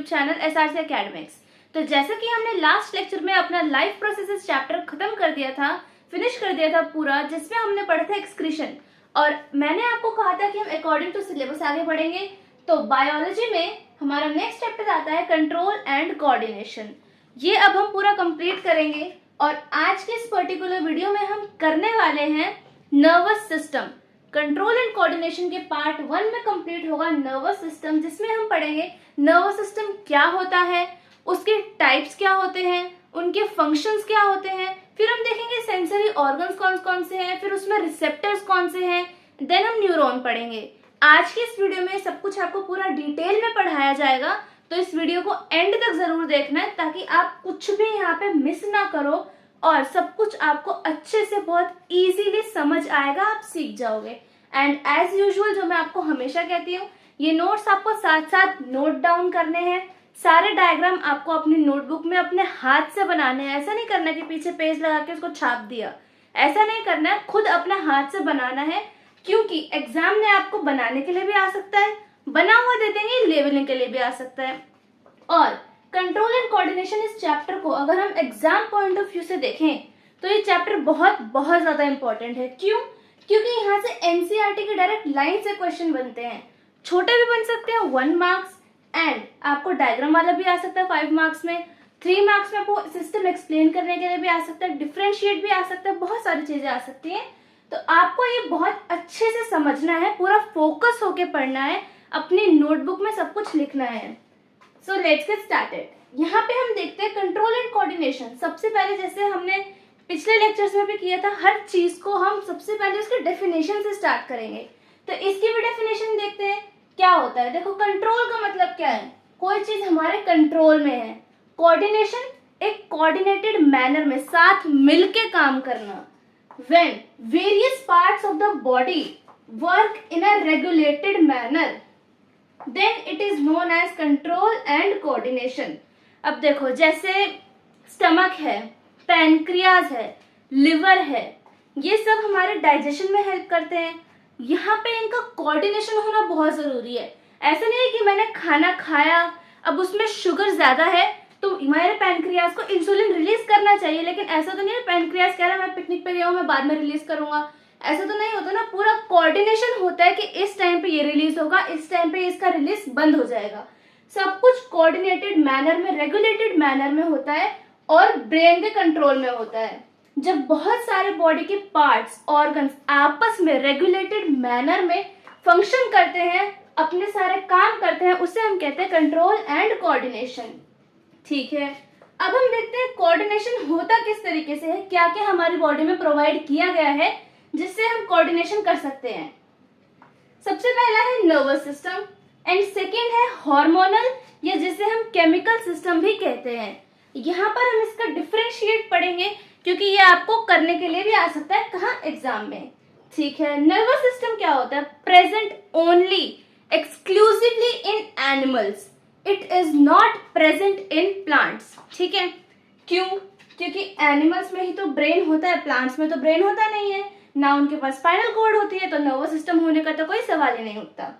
Channel SRC academics. तो जैसा कि हमने लास्ट लेक्चर में अपना लाइफ प्रोसेसेस चैप्टर खत्म कर दिया था, फिनिश कर दिया था पूरा, जिसमें हमने पढ़ा था एक्सक्रीशन, और मैंने आपको कहा था कि हम अकॉर्डिंग टू सिलेबस आगे बढ़ेंगे। तो बायोलॉजी में हमारा नेक्स्ट चैप्टर आता है कंट्रोल एंड कोऑर्डिनेशन। ये अब हम पूरा कंप्लीट करेंगे और आज के इस पर्टिकुलर वीडियो में हम करने वाले हैं nervous system. Control and coordination के पार्ट 1 में कंप्लीट होगा नर्वस सिस्टम, जिसमें हम पढ़ेंगे नर्वस सिस्टम क्या होता है, उसके टाइप्स क्या होते हैं, उनके फंक्शंस क्या होते हैं, फिर हम देखेंगे सेंसरी ऑर्गन्स कौन कौन से हैं, फिर उसमें रिसेप्टर्स कौन से हैं, देन हम न्यूरॉन पढ़ेंगे। आज के इस वीडियो में सब कुछ आपको पूरा डिटेल में पढ़ाया जाएगा, तो इस वीडियो को एंड तक जरूर देखना है ताकि आप कुछ भी यहाँ पे मिस ना करो और सब कुछ आपको अच्छे से बहुत इजीली समझ आएगा, आप सीख जाओगे। एंड एज यूजुअल जो मैं आपको हमेशा कहती हूँ, ये नोट्स आपको साथ साथ नोट डाउन करने हैं। सारे डायग्राम आपको अपनी नोटबुक में अपने हाथ से बनाने हैं। ऐसा नहीं करना कि पीछे पेज लगा के उसको छाप दिया, ऐसा नहीं करना है, खुद अपने हाथ से बनाना है, क्योंकि एग्जाम में आपको बनाने के लिए भी आ सकता है, बना हुआ दे देंगे, लेवलिंग के लिए भी आ सकता है। और कंट्रोल एंड कोऑर्डिनेशन इस चैप्टर को अगर हम एग्जाम पॉइंट ऑफ व्यू से देखें तो ये चैप्टर बहुत बहुत ज्यादा इंपॉर्टेंट है। क्यों? क्योंकि यहाँ से एनसीईआरटी के डायरेक्ट लाइन से क्वेश्चन बनते हैं। छोटे भी बन सकते हैं 1 मार्क्स, एंड आपको डायग्राम वाला भी आ सकता है 5 मार्क्स में, 3 मार्क्स में आपको सिस्टम एक्सप्लेन करने के लिए भी आ सकता है, डिफरेंशिएट भी आ सकता है, बहुत सारी चीजें आ सकती हैं। तो आपको ये बहुत अच्छे से समझना है, पूरा फोकस होके पढ़ना है, अपनी नोटबुक में सब कुछ लिखना है। So let's get started. यहाँ पे हम देखते हैं कंट्रोल एंड कोऑर्डिनेशन। सबसे पहले जैसे हमने पिछले लेक्चर्स में भी किया था, हर चीज को हम सबसे पहले उसके डेफिनेशन से स्टार्ट करेंगे। तो इसकी भी डेफिनेशन देखते हैं क्या होता है। देखो, कंट्रोल का मतलब क्या है? कोई चीज हमारे कंट्रोल में है। कोऑर्डिनेशन, एक कोऑर्डिनेटेड मैनर में साथ मिलके काम करना। When various parts of the body work in a regulated manner, then it is known as control and coordination. अब देखो, जैसे स्टमक है, पैनक्रियाज है, लिवर है, ये सब हमारे डाइजेशन में हेल्प करते हैं। यहाँ पे इनका कोऑर्डिनेशन होना बहुत जरूरी है। ऐसा नहीं है कि मैंने खाना खाया, अब उसमें शुगर ज्यादा है तो हमारे पैनक्रियाज को इंसुलिन रिलीज करना चाहिए, लेकिन ऐसा तो नहीं है पैनक्रियाज कह रहा है मैं पिकनिक पे गया हूँ, मैं बाद में रिलीज करूंगा, ऐसा तो नहीं होता ना। पूरा कोऑर्डिनेशन होता है कि इस टाइम पे ये रिलीज होगा, इस टाइम पे इसका रिलीज बंद हो जाएगा। सब कुछ कोऑर्डिनेटेड मैनर में, रेगुलेटेड मैनर में होता है और ब्रेन के कंट्रोल में होता है। जब बहुत सारे बॉडी के पार्ट्स, ऑर्गन्स आपस में रेगुलेटेड मैनर में फंक्शन करते हैं, अपने सारे काम करते हैं, उसे हम कहते हैं कंट्रोल एंड कोऑर्डिनेशन। ठीक है, अब हम देखते हैं कोऑर्डिनेशन होता किस तरीके से है, क्या क्या हमारी बॉडी में प्रोवाइड किया गया है जिससे हम कोऑर्डिनेशन कर सकते हैं। सबसे पहला है नर्वस सिस्टम, एंड सेकेंड है हार्मोनल, या जिसे हम केमिकल सिस्टम भी कहते हैं। यहाँ पर हम इसका डिफरेंशिएट पढ़ेंगे क्योंकि ये आपको करने के लिए भी आ सकता है, कहाँ? एग्जाम में। ठीक है, नर्वस सिस्टम क्या होता है? Present only exclusively in animals, it is not present in plants. ठीक है, क्यों? क्योंकि एनिमल्स में ही तो ब्रेन होता है, प्लांट्स में तो ब्रेन होता नहीं है, ना उनके पास स्पाइनल कॉर्ड होती है, तो नर्वस सिस्टम होने का तो कोई सवाल ही नहीं उठता।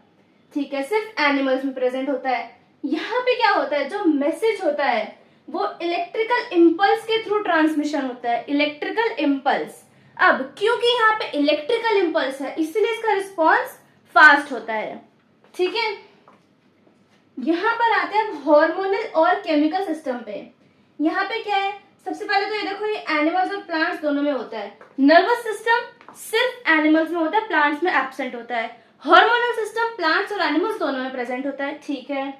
ठीक है, सिर्फ एनिमल्स में प्रेजेंट होता है। यहाँ पे क्या होता है, जो मैसेज होता है वो इलेक्ट्रिकल इम्पल्स के थ्रू ट्रांसमिशन होता है, इलेक्ट्रिकल इम्पल्स। अब क्योंकि यहाँ पे इलेक्ट्रिकल इम्पल्स है, इसलिए इसका रिस्पॉन्स फास्ट होता है। ठीक है, यहाँ पर आते हैं हार्मोनल और केमिकल सिस्टम पे। यहाँ पे क्या है, सबसे पहले तो ये देखो, ये एनिमल्स और प्लांट्स दोनों में होता है। नर्वस सिस्टम सिर्फ एनिमल्स में होता है, प्लांट्स में एब्सेंट होता है। हार्मोनल सिस्टम प्लांट्स और एनिमल्स दोनों में प्रेजेंट होता है। ठीक है,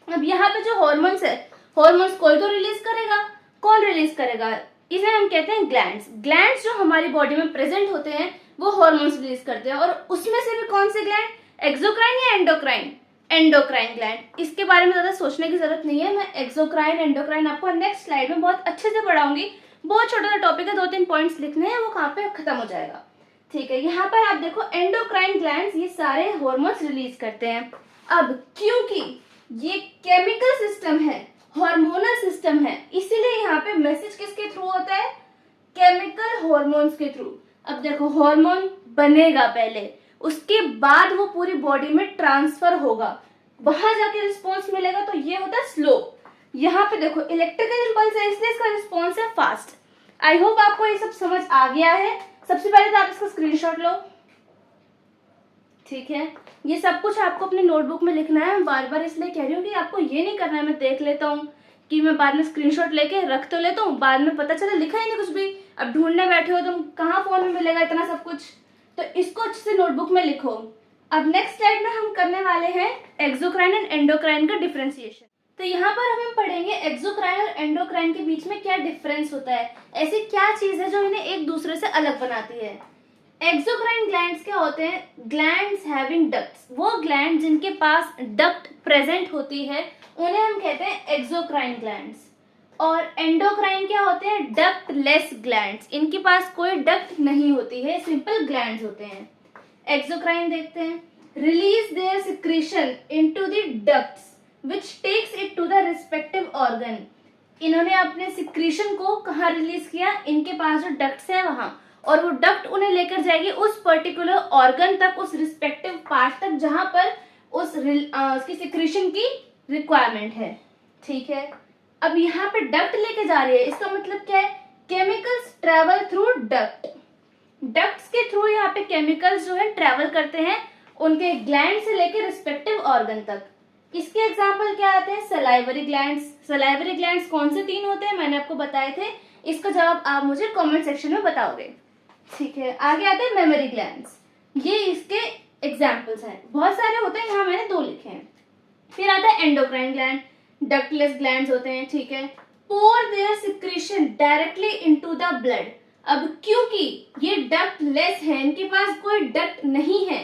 अब यहाँ पे जो हार्मोन्स है, हार्मोन्स कोई तो रिलीज करेगा, कौन रिलीज करेगा? इसे हम कहते हैं ग्लैंड्स। ग्लैंड्स जो हमारी बॉडी में प्रेजेंट होते हैं वो हार्मोन्स रिलीज करते हैं, और उसमें से भी कौन से ग्लैंड? एक्सोक्राइन या एंडोक्राइन? Endocrine gland. इसके बारे में ज्यादा सोचने की जरूरत नहीं है, मैं एक्सोक्राइन एंडोक्राइन आपको नेक्स्ट स्लाइड में बहुत अच्छे से पढ़ाऊंगी। बहुत छोटा सा टॉपिक है, 2-3 पॉइंट्स लिखने हैं, वो कहाँ पे खत्म हो जाएगा। ठीक है, यहाँ पर आप देखो एंडोक्राइन ग्लैंड्स ये सारे हार्मोन्स रिलीज करते हैं। अब क्योंकि ये केमिकल सिस्टम है, हार्मोनल सिस्टम है, इसीलिए यहाँ पे मैसेज किसके थ्रू होता है? केमिकल हार्मोन्स के थ्रू। अब देखो, हार्मोन बनेगा पहले, उसके बाद वो पूरी बॉडी में ट्रांसफर होगा। वहां जाके रिस्पॉन्स मिलेगा, तो ये होता है स्लो। यहाँ पे देखो इलेक्ट्रिकल इम्पल्स है इसलिए इसका रिस्पॉन्स है फास्ट। आई होप आपको ये सब समझ आ गया है। सबसे पहले तो आप इसका स्क्रीनशॉट लो, ठीक है। ये सब कुछ आपको अपने नोटबुक में लिखना है। बार बार इसलिए कह रही हूँ कि आपको ये नहीं करना है मैं देख लेता हूँ कि मैं बाद में स्क्रीनशॉट लेके रख तो लेता हूँ, बाद में पता चला लिखा ही नहीं कुछ भी, अब ढूंढने बैठे हो तुम, कहाँ फोन में मिलेगा इतना सब कुछ। तो इसको अच्छे से नोटबुक में लिखो। अब नेक्स्ट स्लाइड में हम करने वाले हैं एक्सोक्राइन एंड एंडोक्राइन का डिफरेंशिएशन। तो यहाँ पर हम पढ़ेंगे एक्सोक्राइन और एंडोक्राइन के बीच में क्या डिफरेंस होता है, ऐसी क्या चीज है जो इन्हें एक दूसरे से अलग बनाती है। एक्सोक्राइन ग्लैंड्स क्या होते हैं, ग्लैंड्स हैविंग डक्ट्स। वो ग्लैंड जिनके पास डक्ट प्रेजेंट होती है उन्हें हम कहते हैं एक्सोक्राइन ग्लैंड्स। और एंडोक्राइन क्या होते हैं, डक्ट लेस ग्लैंड्स। इनके पास कोई डक्ट नहीं होती है, सिंपल ग्लैंड्स होते हैं। एक्सोक्राइन देखते हैं, release their secretion into the ducts which takes it to the respective organ. इन्होंने अपने सिक्रीशन को कहाँ रिलीज किया, इनके पास जो डक्ट्स है वहां, और वो डक्ट उन्हें लेकर जाएगी उस पर्टिकुलर ऑर्गन तक, उस रिस्पेक्टिव पार्ट तक जहां पर उसकी सिक्रीशन की रिक्वायरमेंट है, ठीक है। अब यहाँ पे डक्ट लेके जा रही है, इसका मतलब क्या है, chemicals travel through duct. Ducts के थ्रू यहाँ पे केमिकल्स जो है ट्रेवल करते हैं उनके ग्लैंड से लेके रिस्पेक्टिव ऑर्गन तक। इसके एग्जाम्पल क्या आते हैं, सलाइवरी ग्लैंड्स। सलाइवरी ग्लैंड्स कौन से 3 होते हैं, मैंने आपको बताए थे। इसका जवाब आप मुझे कमेंट सेक्शन में बताओगे, ठीक है। आगे आते हैं मेमोरी ग्लैंड्स, ये इसके एग्जाम्पल्स हैं, बहुत सारे होते हैं, यहाँ मैंने 2 लिखे हैं। फिर आता है एंडोक्राइन ग्लैंड, डक्टलेस ग्लैंड्स होते हैं, ठीक है। Pour their secretion directly into the blood. अब क्योंकि ये डक्टलेस है, इनके पास कोई डक्ट नहीं है,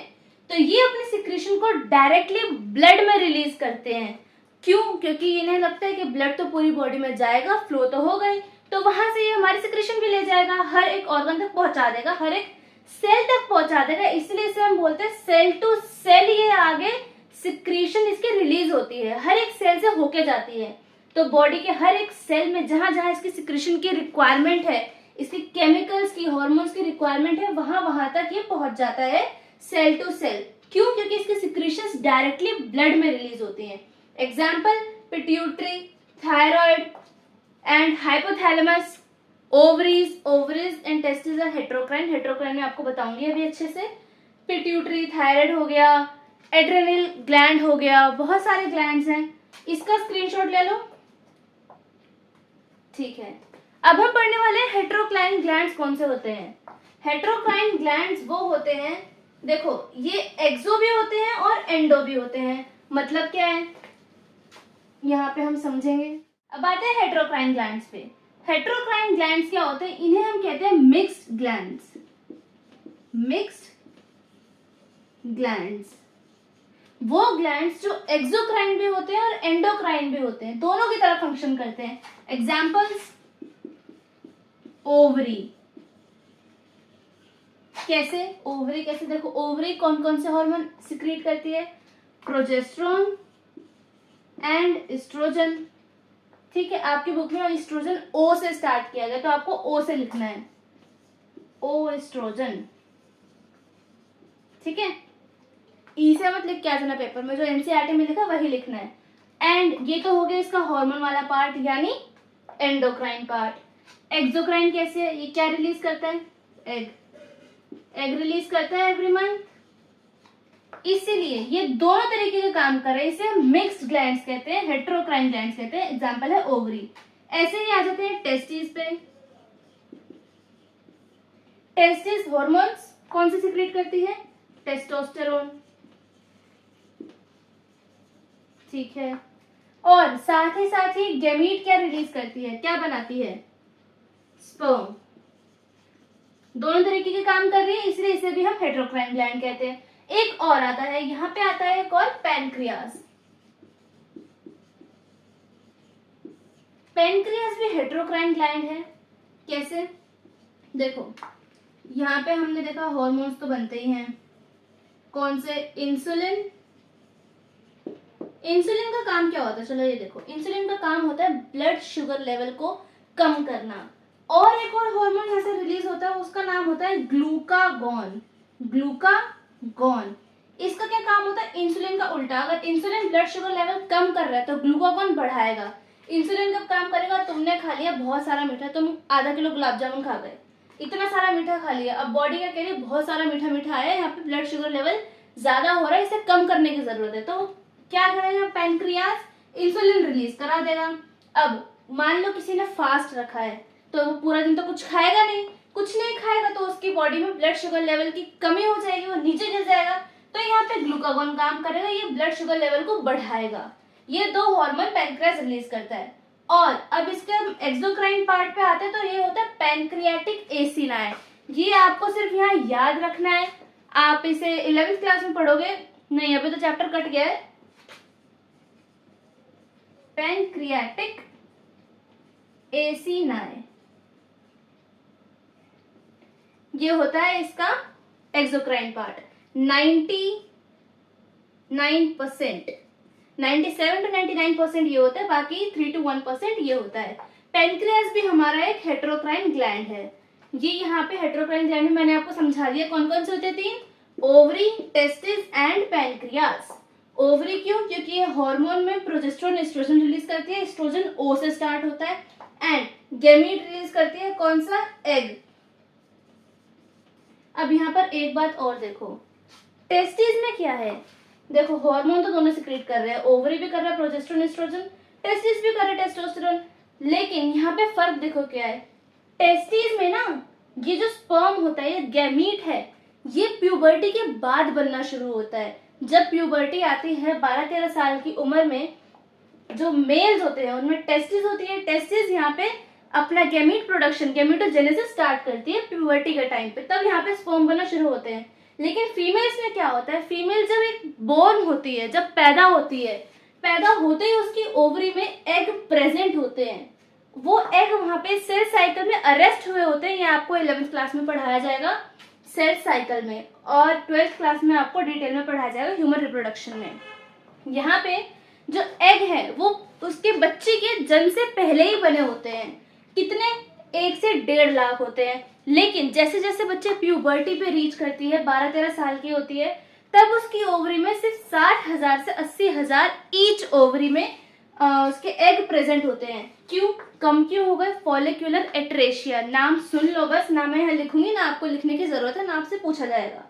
तो ये अपने सिक्रीशन को डायरेक्टली ब्लड में रिलीज करते हैं। क्यों, क्योंकि इन्हें लगता है कि ब्लड तो पूरी बॉडी में जाएगा, फ्लो तो हो गई, तो वहां से ये हमारी सिक्रीशन भी ले जाएगा, हर एक ऑर्गन तक पहुंचा देगा, हर एक सेल तक पहुंचा देगा। इसलिए इसे हम बोलते हैं सेल टू सेल ये आगे सिक्रीशन इसकी रिलीज होती है, हर एक सेल से होके जाती है। तो बॉडी के हर एक सेल में जहां जहां इसकी सिक्रीशन की रिक्वायरमेंट है, इसकी केमिकल्स की, हॉर्मोन्स की रिक्वायरमेंट है, वहां वहां तक ये पहुंच जाता है सेल टू सेल। क्यों, क्योंकि इसकी सिक्रीशंस डायरेक्टली ब्लड में रिलीज होती हैं। Example, pituitary, thyroid and hypothalamus, ovaries. Ovaries and testis are heterocrine. Heterocrine में आपको बताऊंगी अभी अच्छे से। पिट्यूटरी, थायराइड हो गया, एड्रेनल ग्लैंड हो गया, बहुत सारे ग्लैंड्स हैं। इसका स्क्रीनशॉट ले लो, ठीक है। अब हम पढ़ने वाले हैं हेट्रोक्राइन ग्लैंड्स कौन से होते हैं। हेट्रोक्राइन ग्लैंड्स वो होते हैं, देखो ये एक्सो भी होते हैं और एंडो भी होते हैं। मतलब क्या है, यहाँ पे हम समझेंगे। अब आते हैं हेट्रोक्राइन ग्लैंड्स पे। हेट्रोक्राइन ग्लैंड्स क्या होते हैं, इन्हें हम कहते हैं मिक्स्ड ग्लैंड्स। मिक्स्ड ग्लैंड्स वो ग्लैंड्स जो एक्सोक्राइन भी होते हैं और एंडोक्राइन भी होते हैं, दोनों की तरह फंक्शन करते हैं। Examples, ovary. कैसे ओवरी, कैसे देखो, ओवरी कौन कौन से हार्मोन सिक्रीट करती है, प्रोजेस्टेरोन एंड एस्ट्रोजन, ठीक है। आपकी बुक में एस्ट्रोजन ओ से स्टार्ट किया गया, तो आपको ओ से लिखना है, ओ एस्ट्रोजन, ठीक है। ई से मत लिख के आ जाना पेपर में, जो एनसीईआरटी में लिखा वही लिखना है। एंड ये तो हो गया इसका हार्मोन वाला पार्ट, यानी एंडोक्राइन पार्ट। एक्सोक्राइन कैसे है, ये क्या रिलीज करता है, एग। एग रिलीज करता है एवरी मंथ, इसीलिए ये दोनों तरीके के काम कर रहे हैं। इसे मिक्स्ड ग्लैंड्स कहते हैं, हेट्रोक्राइन ग्लैंड्स कहते हैं। एग्जांपल है ओवरी। ऐसे ही आ जाते हैं टेस्टिस पे। टेस्टिस हॉर्मोन्स कौन से सिक्रीट करती है, टेस्टोस्टेरोन, ठीक है। और साथ ही गैमीट क्या रिलीज करती है, क्या बनाती है, स्पर्म। दोनों तरीके के काम कर रही है, इसलिए इसे भी हम हेट्रोक्राइन ग्लैंड कहते हैं। एक और आता है, यहाँ पे आता है एक और, पैनक्रियाज। पैनक्रियाज भी हेट्रोक्राइन ग्लैंड है। कैसे, देखो यहाँ पे हमने देखा हॉर्मोन्स तो बनते ही हैं, कौन से, इंसुलिन। इंसुलिन का काम क्या होता है, चलो ये देखो, इंसुलिन का काम होता है ब्लड शुगर लेवल को कम करना। और एक और हार्मोन यहाँ से रिलीज होता है, उसका नाम होता है ग्लूकागॉन। ग्लूकागॉन, इसका क्या काम होता है, इंसुलिन का उल्टा। अगर इंसुलिन ब्लड शुगर लेवल कम कर रहा है तो ग्लूकागॉन बढ़ाएगा। इंसुलिन कब काम करेगा, तुमने खा लिया बहुत सारा मीठा, तुम आधा किलो गुलाब जामुन खा गए, इतना सारा मीठा खा लिया, अब बॉडी क्या कह रही है, बहुत सारा मीठा मीठा आया, यहाँ पे ब्लड शुगर लेवल ज्यादा हो रहा है, इसे कम करने की जरूरत है। तो क्या करेगा पैनक्रियास, इंसुलिन रिलीज करा देगा। अब मान लो किसी ने फास्ट रखा है तो वो पूरा दिन तो कुछ खाएगा नहीं, कुछ नहीं खाएगा तो उसकी बॉडी में ब्लड शुगर लेवल की कमी हो जाएगी, वो नीचे गिर जाएगा। तो यहाँ पे ग्लूकागॉन काम करेगा, ये ब्लड शुगर लेवल को बढ़ाएगा। ये दो हार्मोन पैनक्रियास रिलीज करता है। और अब इसके एक्सोक्राइन पार्ट पे आते हैं तो ये होता है पैनक्रियाटिक एसिनाइन। ये आपको सिर्फ यहाँ याद रखना है, आप इसे 11th क्लास में पढ़ोगे, नहीं अभी तो चैप्टर कट गया है। पैनक्रियाटिक एसिनाइन ये होता है इसका एक्सोक्राइन पार्ट। 97% 97 to 99% ये होता है, बाकी 3 to 1% ये होता है। पेनक्रियास भी हमारा एक हेटेरोक्राइन ग्लैंड है। ये यहाँ पे हेटेरोक्राइन ग्लैंड में मैंने आपको समझा दिया कौन कौन से होते हैं, 3, ovary, testis and pancreas. Ovary क्यों, क्योंकि ये हार्मोन में प्रोजेस्टेरोन एस्ट्रोजन रिलीज करती है, एस्ट्रोजन ओ से स्टार्ट होता है। एंड गैमीट रिलीज करती है कौन सा, एग। अब यहाँ पर एक बात और देखो, टेस्टिस में क्या है, देखो हार्मोन तो दोनों सिक्रेट कर रहे हैं, ओवरी भी कर रहा है प्रोजेस्टेरोन एस्ट्रोजन, टेस्टिस भी कर रहा है टेस्टोस्टेरोन। लेकिन यहाँ पे फर्क देखो क्या है, टेस्टिस में ना ये जो स्पर्म होता है, ये गैमीट है, ये प्यूबर्टी के बाद बनना शुरू होता है। जब प्यूबर्टी आती है 12-13 साल की उम्र में, जो मेल्स होते हैं उनमें टेस्टिस होती है, टेस्टिस यहाँ पे अपना गैमीट प्रोडक्शन, गैमीटोजेनेसिस स्टार्ट करती है प्यूबर्टी के टाइम पे, तब यहाँ पे स्पर्म बनना शुरू होते हैं। लेकिन फीमेल्स में क्या होता है, फीमेल जब एक बोर्न होती है, जब पैदा होती है, पैदा होते ही उसकी ओवरी में एग प्रेजेंट होते हैं। वो एग वहां पे सेल साइकिल में अरेस्ट हुए होते हैं, ये आपको 11th क्लास में पढ़ाया जाएगा सेल साइकिल में, और 12th क्लास में आपको डिटेल में पढ़ाया जाएगा ह्यूमन रिप्रोडक्शन में। यहाँ पे जो एग है वो उसके बच्चे के जन्म से पहले ही बने होते हैं, कितने, 1 से 1.5 लाख होते हैं। लेकिन जैसे जैसे बच्चे प्यूबर्टी पे रीच करती है, 12-13 साल की होती है, तब उसकी ओवरी में सिर्फ 60,000 से 80,000 ईच ओवरी में उसके एग प्रेजेंट होते हैं। क्यों, कम क्यों हो गए, फॉलिकुलर एट्रेशिया, नाम सुन लो बस, ना मैं यहाँ लिखूंगी ना आपको लिखने की जरूरत है, ना आपसे पूछा जाएगा।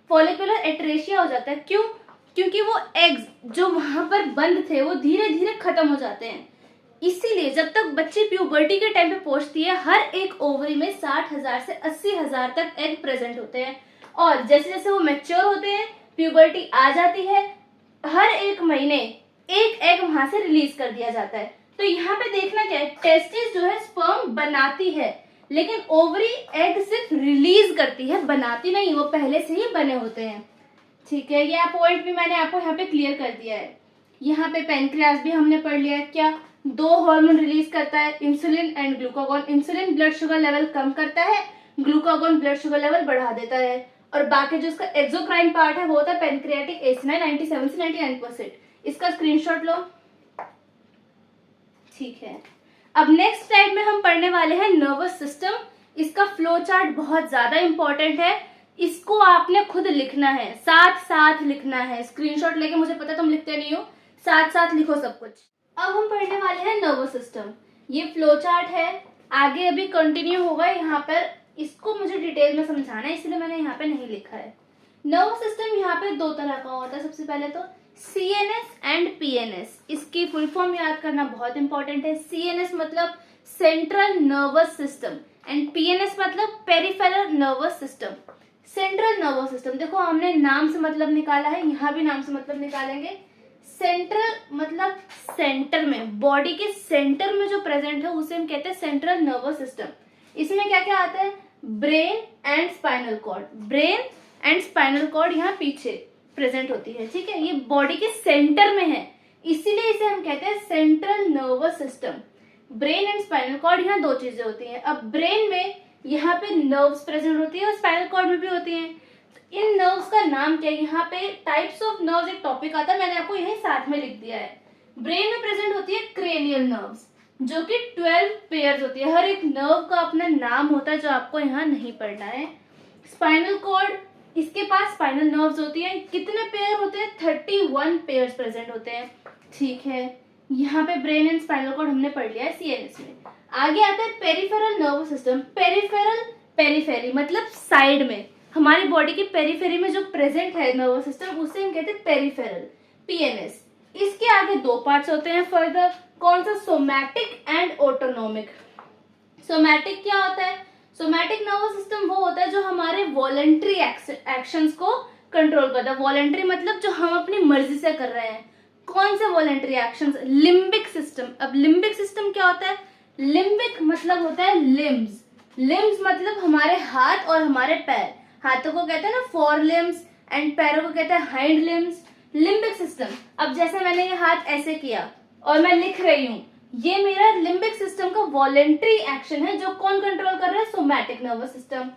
फॉलिकुलर एट्रेशिया हो जाता है, क्यों, क्योंकि वो एग्स जो वहां पर बंद थे वो धीरे धीरे खत्म हो जाते हैं। इसीलिए जब तक बच्ची प्यूबर्टी के टाइम पे पहुंचती है, हर एक ओवरी में 60,000 से 80,000 तक एग प्रेजेंट होते हैं। और जैसे जैसे वो मैच्योर होते हैं, प्यूबर्टी आ जाती है, हर एक महीने एक एग वहां से रिलीज कर दिया जाता है। तो यहाँ पे देखना क्या है, टेस्टिस जो है स्पर्म बनाती है, लेकिन ओवरी एग सिर्फ रिलीज करती है, बनाती नहीं, वो पहले से ही बने होते हैं। ठीक है, ये पॉइंट भी मैंने आपको यहाँ पे क्लियर कर दिया है। यहाँ पे पैनक्रियास भी हमने पढ़ लिया, क्या 2 हार्मोन रिलीज करता है, insulin and glucagon. Insulin blood sugar level कम करता है, ग्लूकागॉन ब्लड शुगर लेवल बढ़ा देता है। और बाकी जो इसका एक्सोक्राइन पार्ट है वो होता है पैनक्रियाटिक एसिनाइन, 97 से 99%। इसका स्क्रीनशॉट लो, ठीक है। अब नेक्स्ट स्लाइड में हम पढ़ने वाले हैं नर्वस सिस्टम। इसका फ्लो चार्ट बहुत ज्यादा इंपॉर्टेंट है, इसको आपने खुद लिखना है, साथ साथ लिखना है, स्क्रीनशॉट लेके, मुझे पता तुम लिखते नहीं हो, साथ साथ लिखो सब कुछ। अब हम पढ़ने वाले हैं नर्वस सिस्टम। ये फ्लो चार्ट है, आगे अभी कंटिन्यू होगा, यहाँ पर इसको मुझे डिटेल में समझाना है, इसलिए मैंने यहाँ पे नहीं लिखा है। नर्वस सिस्टम यहाँ पे 2 तरह का होता है। सबसे पहले तो CNS एंड PNS, इसकी फुल फॉर्म याद करना बहुत इंपॉर्टेंट है। CNS मतलब central nervous system and PNS मतलब peripheral nervous system. Central nervous system, देखो हमने नाम से मतलब निकाला है, यहाँ भी नाम से मतलब निकालेंगे। सेंट्रल मतलब सेंटर में, बॉडी के सेंटर में जो प्रेजेंट है उसे हम कहते हैं सेंट्रल नर्वस सिस्टम। इसमें क्या क्या आता है, brain and spinal cord, brain and spinal cord यहाँ पीछे प्रेजेंट होती है, ठीक है। ये बॉडी के सेंटर में है, इसीलिए इसे हम कहते हैं central nervous system. Brain and spinal cord, यहाँ 2 चीजें होती हैं। अब ब्रेन में यहाँ पे नर्व्स प्रेजेंट होती है और स्पाइनल कॉर्ड में भी होती हैं। इन नर्व्स का नाम क्या है, यहाँ पे टाइप्स ऑफ नर्व्स एक टॉपिक आता है, मैंने आपको यही साथ में लिख दिया है। ब्रेन में प्रेजेंट होती है क्रेनियल नर्व्स, जो कि 12 पेयर्स होती है, हर एक नर्व का अपना नाम होता है जो आपको यहाँ नहीं पढ़ना है। स्पाइनल कॉर्ड इसके पास स्पाइनल नर्व्स होती हैं। कितने पेयर होते हैं? 31 पेयर्स प्रेजेंट होते हैं। ठीक है, यहाँ पे ब्रेन एंड स्पाइनल कॉर्ड हमने पढ़ लिया है सीएनएस में। आगे आता है peripheral nervous system. Peripheral, periphery मतलब साइड में, हमारी बॉडी की पेरीफेरी में जो प्रेजेंट है नर्वस सिस्टम, उसे हम कहते हैं पेरिफेरल, पीएनएस। इसके आगे दो पार्ट्स होते हैं फर्दर। कौन सा? Somatic and autonomic. सोमैटिक क्या होता है? सोमैटिक नर्वस सिस्टम वो होता है जो हमारे वॉलेंट्री एक्शंस को कंट्रोल करता है। वॉलेंट्री मतलब जो हम अपनी मर्जी से कर रहे हैं। कौन से वॉलेंट्री एक्शंस? Limbic system. अब लिम्बिक सिस्टम क्या होता है? लिम्बिक मतलब होता है लिम्स। लिम्स मतलब हमारे हाथ और हमारे पैर। हाथों को कहते हैं ना फोर लिम्स एंड पैरों को कहते हैं हाइंड लिम्स। लिम्बिक सिस्टम, अब जैसे मैंने ये हाथ ऐसे किया और मैं लिख रही हूँ, ये मेरा लिम्बिक सिस्टम का वॉलेंट्री एक्शन है जो कौन कंट्रोल कर रहा है? Somatic nervous system.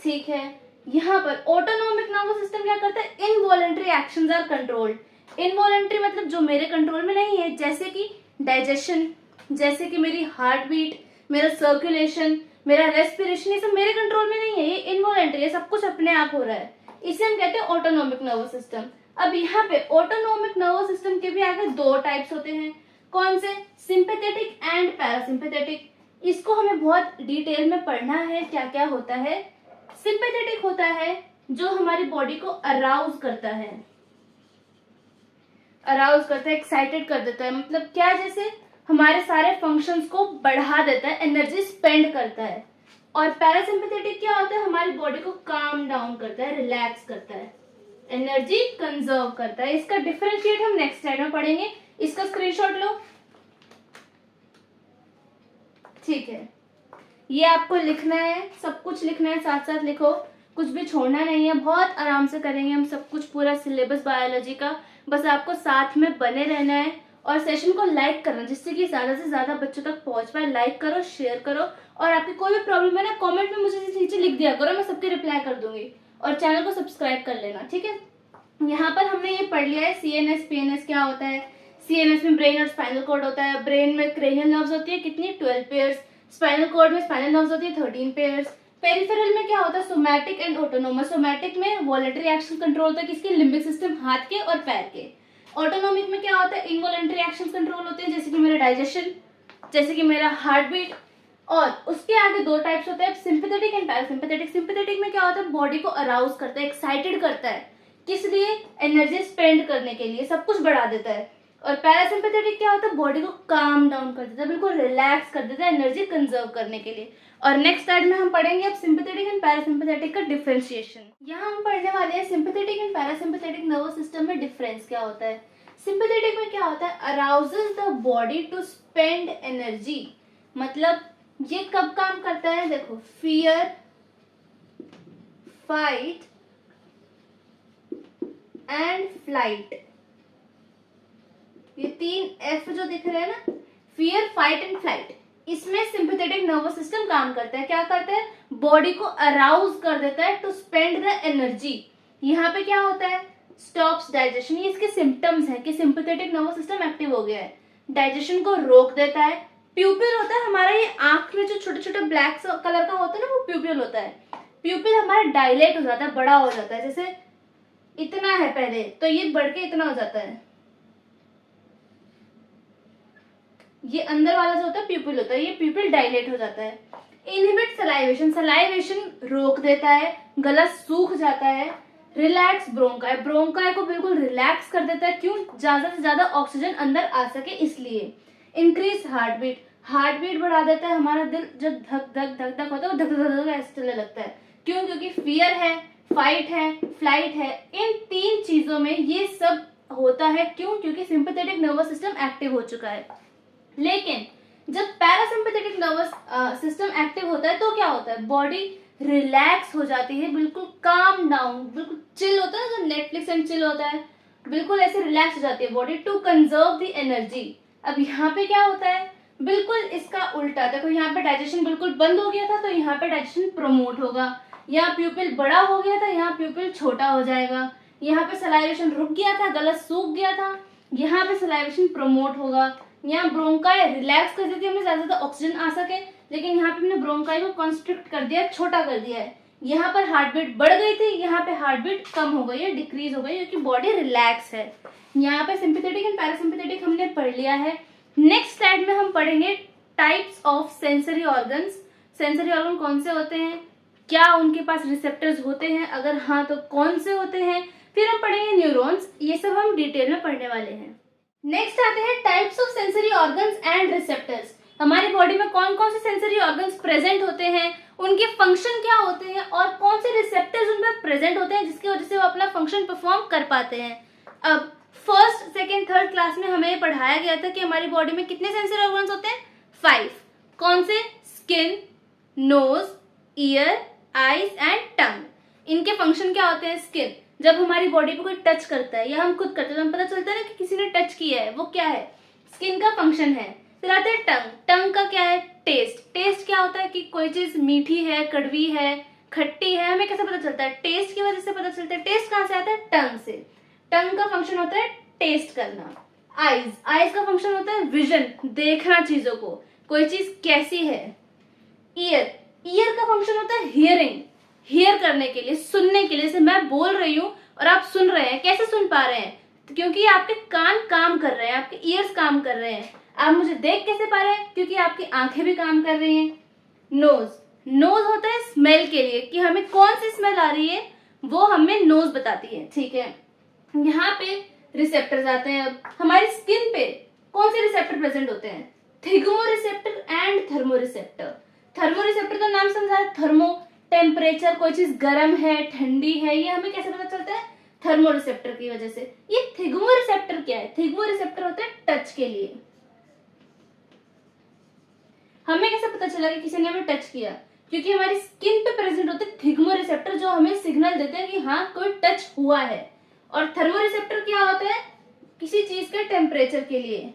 ठीक है, यहाँ पर ऑटोनोमिक नर्वस सिस्टम क्या करता है? Involuntary actions are controlled. Involuntary मतलब जो मेरे कंट्रोल में नहीं है, जैसे कि डाइजेशन, जैसे कि मेरी हार्ट बीट, मेरा सर्कुलेशन, मेरा रेस्पिरेशन, ये सब मेरे कंट्रोल में नहीं है, ये इनवॉलेंट्री है, सब कुछ अपने आप हो रहा है। इसे हम कहते हैं ऑटोनोमिक नर्वस सिस्टम। अब यहाँ पे ऑटोनोमिक नर्वस सिस्टम के भी आगे दो टाइप्स होते हैं। कौन से? Sympathetic and parasympathetic. इसको हमें बहुत डिटेल में पढ़ना है क्या क्या होता है। सिंपैथेटिक होता है जो हमारी बॉडी को अराउज करता है, अराउज करता है, एक्साइटेड कर देता है, मतलब क्या? जैसे हमारे सारे फंक्शंस को बढ़ा देता है, एनर्जी स्पेंड करता है। और पैरासिम्पैथेटिक क्या होता है? हमारी बॉडी को काम डाउन करता है, रिलैक्स करता है, एनर्जी कंजर्व करता है। इसका डिफरेंशिएट हम नेक्स्ट स्लाइड में पढ़ेंगे। इसका स्क्रीनशॉट लो। ठीक है, ये आपको लिखना है, सब कुछ लिखना है, साथ साथ लिखो, कुछ भी छोड़ना नहीं है। बहुत आराम से करेंगे हम सब कुछ, पूरा सिलेबस बायोलॉजी का। बस आपको साथ में बने रहना है और सेशन को लाइक करना, जिससे कि ज़्यादा से ज़्यादा बच्चों तक पहुंच पाए। लाइक करो, शेयर करो, और आपकी कोई भी प्रॉब्लम है ना, कमेंट में मुझे नीचे लिख दिया करो, मैं सबके रिप्लाई कर दूंगी। और चैनल को सब्सक्राइब कर लेना, ठीक है। यहाँ पर हमने ये पढ़ लिया है सीएनएस पीएनएस क्या होता है। सीएनएस में ब्रेन और स्पाइनल कॉर्ड होता है। ब्रेन में क्रेनियल नर्व्स होती है, कितनी? 12 पेयर्स। स्पाइनल कॉर्ड में स्पाइनल नर्व्स होती है 13 पेयर्स। पेरिफेरल में क्या होता है? Somatic and autonomous. सोमैटिक में वॉलेंटरी एक्शन कंट्रोल होता है, किसके? लिम्बिक सिस्टम, हाथ के और पैर के। ऑटोनोमिक में क्या होता है? इनवॉलेंटरी एक्शन कंट्रोल होते हैं, जैसे कि मेरा डाइजेशन, जैसे कि मेरा हार्ट बीट। और उसके आगे दो टाइप्स होते हैं, सिंपैथेटिक एंड पैरासिम्पैथेटिक। सिंपैथेटिक में क्या होता है? बॉडी को अराउज करता है, एक्साइटेड करता है, किस लिए? एनर्जी स्पेंड करने के लिए, सब कुछ बढ़ा देता है। और पैरासिम्पैथेटिक क्या होता है? बॉडी को काम डाउन कर देता है, बिल्कुल रिलैक्स कर देता है, एनर्जी कंजर्व करने के लिए। और नेक्स्ट स्लाइड में हम पढ़ेंगे अब सिंपैथेटिक एंड पैरासिम्पैथेटिक का डिफरेंशिएशन। यहाँ हम पढ़ने वाले हैं sympathetic and parasympathetic nervous system में डिफरेंस क्या होता है। सिंपैथेटिक में क्या होता है? Arouses the body to spend energy. मतलब ये कब काम करता है? देखो, फियर, फाइट एंड फ्लाइट, ये तीन एफ जो दिख रहे हैं ना, फियर, फाइट एंड फ्लाइट, इसमें सिंपैथेटिक नर्वस सिस्टम काम करता है। क्या करता है? बॉडी को अराउज कर देता है टू स्पेंड द एनर्जी। यहाँ पे क्या होता है? Stops digestion. ये इसके सिम्टम्स है कि सिंपैथेटिक नर्वस सिस्टम एक्टिव हो गया है। डाइजेशन को रोक देता है। प्यूपिल होता है हमारा, ये आंख में जो छोटे छोटे ब्लैक कलर का होता है ना, वो प्यूपिल होता है। प्यूपिल हमारा डायलेट हो जाता है, बड़ा हो जाता है, जैसे इतना है पहले तो ये बढ़ के इतना हो जाता है। ये अंदर वाला जो होता है प्यूपिल होता है, ये प्यूपिल डायलेट हो जाता है। इनहिबिट सलाइवेशन, सलाइवेशन रोक देता है, गला सूख जाता है। रिलैक्स ब्रोंकाई, ब्रोंकाई को बिल्कुल रिलैक्स कर देता है, क्यों? ज्यादा से ज्यादा ऑक्सीजन अंदर आ सके इसलिए। Increase heart beat, heart beat बढ़ा देता है। हमारा दिल जब धक धक धक धक होता है, वो धक धक धक ऐसे चलने लगता है, क्यों? क्योंकि फियर है, फाइट है, फ्लाइट है। इन तीन चीजों में ये सब होता है, क्यों? क्योंकि सिंपैथेटिक नर्वस सिस्टम एक्टिव हो चुका है। लेकिन जब पैरासिम्पैथेटिक नर्वस सिस्टम एक्टिव होता है तो क्या होता है? बॉडी रिलैक्स हो जाती है, बिल्कुल काम डाउन, बिल्कुल चिल होता है, जो नेटफ्लिक्स एंड चिल होता है, बिल्कुल ऐसे रिलैक्स हो जाती है body to conserve the energy. अब यहाँ पे क्या होता है? बिल्कुल इसका उल्टा। देखो, यहाँ पे डाइजेशन बिल्कुल बंद हो गया था, तो यहाँ पे डाइजेशन प्रमोट होगा। यहाँ प्यूपिल बड़ा हो गया था, यहाँ प्यूपिल छोटा हो जाएगा। यहाँ पे सलाइवेशन रुक गया था, गला सूख गया था, यहाँ पे सलाइवेशन प्रमोट होगा। यहाँ ब्रोंकाई रिलैक्स कर देती है, हमें ज्यादा से ज्यादा ऑक्सीजन आ सके, लेकिन यहाँ पे हमने ब्रोंकाई को कंस्ट्रिक्ट कर दिया, छोटा कर दिया है। यहाँ पर हार्ट बीट बढ़ गई थी, यहाँ पे हार्ट बीट कम हो गई है, डिक्रीज हो गई क्योंकि बॉडी रिलैक्स है। यहाँ पे सिंपैथेटिक एंड पैरासिम्पैथेटिक हमने पढ़ लिया है। नेक्स्ट स्लाइड में हम पढ़ेंगे types of sensory organs. Sensory organ कौन से होते हैं, क्या उनके पास रिसेप्टर्स होते हैं, अगर हाँ तो कौन से होते हैं, फिर हम पढ़ेंगे न्यूरॉन्स। ये सब हम डिटेल में पढ़ने वाले हैं। नेक्स्ट आते हैं types of sensory organs and receptors. हमारी बॉडी में कौन कौन से सेंसरी ऑर्गन्स प्रेजेंट होते हैं, उनके फंक्शन क्या होते हैं और कौन से रिसेप्टर्स उनमें प्रेजेंट होते हैं जिसकी वजह से वो अपना फंक्शन परफॉर्म कर पाते हैं। अब फर्स्ट सेकेंड थर्ड क्लास में हमें ये पढ़ाया गया था कि हमारी बॉडी में कितने सेंसरी ऑर्गन्स होते हैं, 5। कौन से, skin, nose, ear, eyes and tongue. इनके फंक्शन क्या होते हैं। स्किन, जब हमारी बॉडी पे कोई टच करता है या हम खुद करते हैं तो हमें पता चलता है ना कि किसी ने टच किया है, वो क्या है, स्किन का फंक्शन है। फिर आते हैं टंग। टंग का क्या है, टेस्ट। टेस्ट क्या होता है कि कोई चीज मीठी है, कड़वी है, खट्टी है, हमें कैसे पता चलता है, टेस्ट की वजह से पता चलता है। टेस्ट कहाँ से आता है, टंग से। टंग का फंक्शन होता है टेस्ट करना। आईज, आईज का फंक्शन होता है विजन, देखना चीजों को, कोई चीज कैसी है। ईयर, ईयर का फंक्शन होता है हियरिंग, हियर करने के लिए, सुनने के लिए। जैसे मैं बोल रही हूँ और आप सुन रहे हैं, कैसे सुन पा रहे हैं, क्योंकि आपके कान काम कर रहे हैं, आपके ईयर्स काम कर रहे हैं। आप मुझे देख कैसे पा रहे हैं, क्योंकि आपकी आंखें भी काम कर रही हैं। नोज, नोज होता है स्मेल के लिए, कि हमें कौन सी स्मेल आ रही है वो हमें नोज बताती है, ठीक है। यहाँ पे रिसेप्टर्स आते हैं। अब हमारी स्किन पे कौन से रिसेप्टर प्रेजेंट होते हैं, thigmo receptor and thermo receptor. Thermo receptor का नाम समझा है, थर्मो टेम्परेचर, कोई चीज गर्म है, ठंडी है, ये हमें कैसे पता चलता है, थर्मो रिसेप्टर की वजह से। ये थिग्मो रिसेप्टर क्या है, थिग्मो रिसेप्टर होता है टच के लिए। हमें कैसे पता चला कि किसी ने हमें टच किया, क्योंकि हमारी स्किन पे प्रेजेंट होते हैं थिग्मो रिसेप्टर जो हमें सिग्नल देते हैं कि हाँ कोई टच हुआ है। और थर्मो रिसेप्टर क्या होता है, किसी चीज के टेम्परेचर के लिए।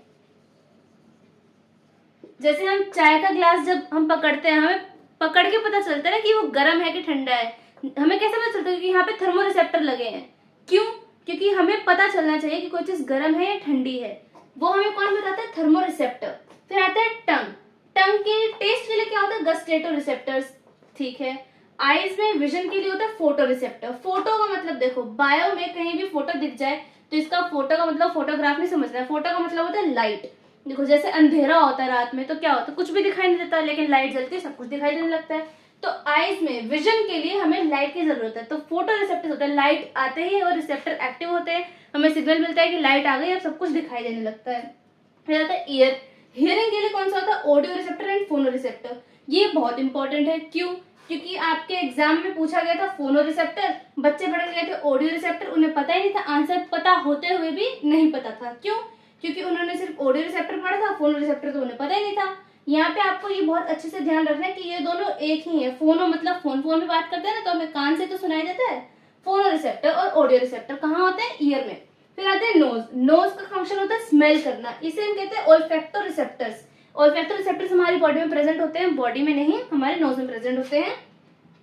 जैसे हम चाय का ग्लास जब हम पकड़ते हैं, हमें पकड़ के पता चलता है ना कि वो गर्म है कि ठंडा है। हमें कैसे पता चलता है, क्योंकि यहाँ पे थर्मो रिसेप्टर लगे हैं। क्यों, क्योंकि हमें पता चलना चाहिए कि कोई चीज गर्म है या ठंडी है, वो हमें कौन बताता है, थर्मो रिसेप्टर। फिर आता है टंग। टंग के टेस्ट के लिए क्या होता है, गस्टेटो रिसेप्टर्स, ठीक है। आईज में विजन के लिए होता है फोटो रिसेप्टर। फोटो का मतलब देखो, बायो में कहीं भी फोटो दिख जाए तो इसका फोटो का मतलब फोटोग्राफ नहीं समझना है, फोटो का मतलब होता है लाइट। देखो जैसे अंधेरा होता है रात में तो क्या होता है, कुछ भी दिखाई नहीं देता, लेकिन लाइट जलती है सब कुछ दिखाई देने लगता है। तो आईज में विजन के लिए हमें लाइट की जरूरत है, तो फोटो रिसेप्टर होता है, लाइट आते ही और रिसेप्टर एक्टिव होते हैं, हमें सिग्नल मिलता है कि लाइट आ गई, अब सब कुछ दिखाई देने लगता है। फिर आता है ईयर। हियरिंग के लिए कौन सा होता है, ऑडियो रिसेप्टर एंड फोनो रिसेप्टर। ये बहुत इंपॉर्टेंट है, क्यों, क्योंकि आपके एग्जाम में पूछा गया था फोनो रिसेप्टर, बच्चे पढ़ गए थे ऑडियो रिसेप्टर, उन्हें पता ही नहीं था, आंसर पता होते हुए भी नहीं पता था। क्यों, क्योंकि उन्होंने सिर्फ ऑडियो रिसेप्टर पढ़ा था, फोनो रिसेप्टर तो उन्हें पता ही नहीं था। यहाँ पे आपको ये बहुत अच्छे से ध्यान रखना है कि ये दोनों एक ही है। फोनो मतलब फोन, फोन में बात करते हैं ना तो हमें कान से तो सुनाई देता है। फोनो रिसेप्टर और ऑडियो रिसेप्टर कहाँ होते हैं, ईयर में। फिर आते हैं नोज। नोज का फंक्शन होता है स्मेल करना, इसे हम कहते हैं ओल्फैक्टो रिसेप्टर्स। ओल्फैक्टो रिसेप्टर्स हमारी बॉडी में प्रेजेंट होते हैं, बॉडी में नहीं, हमारे नोज में प्रेजेंट होते हैं।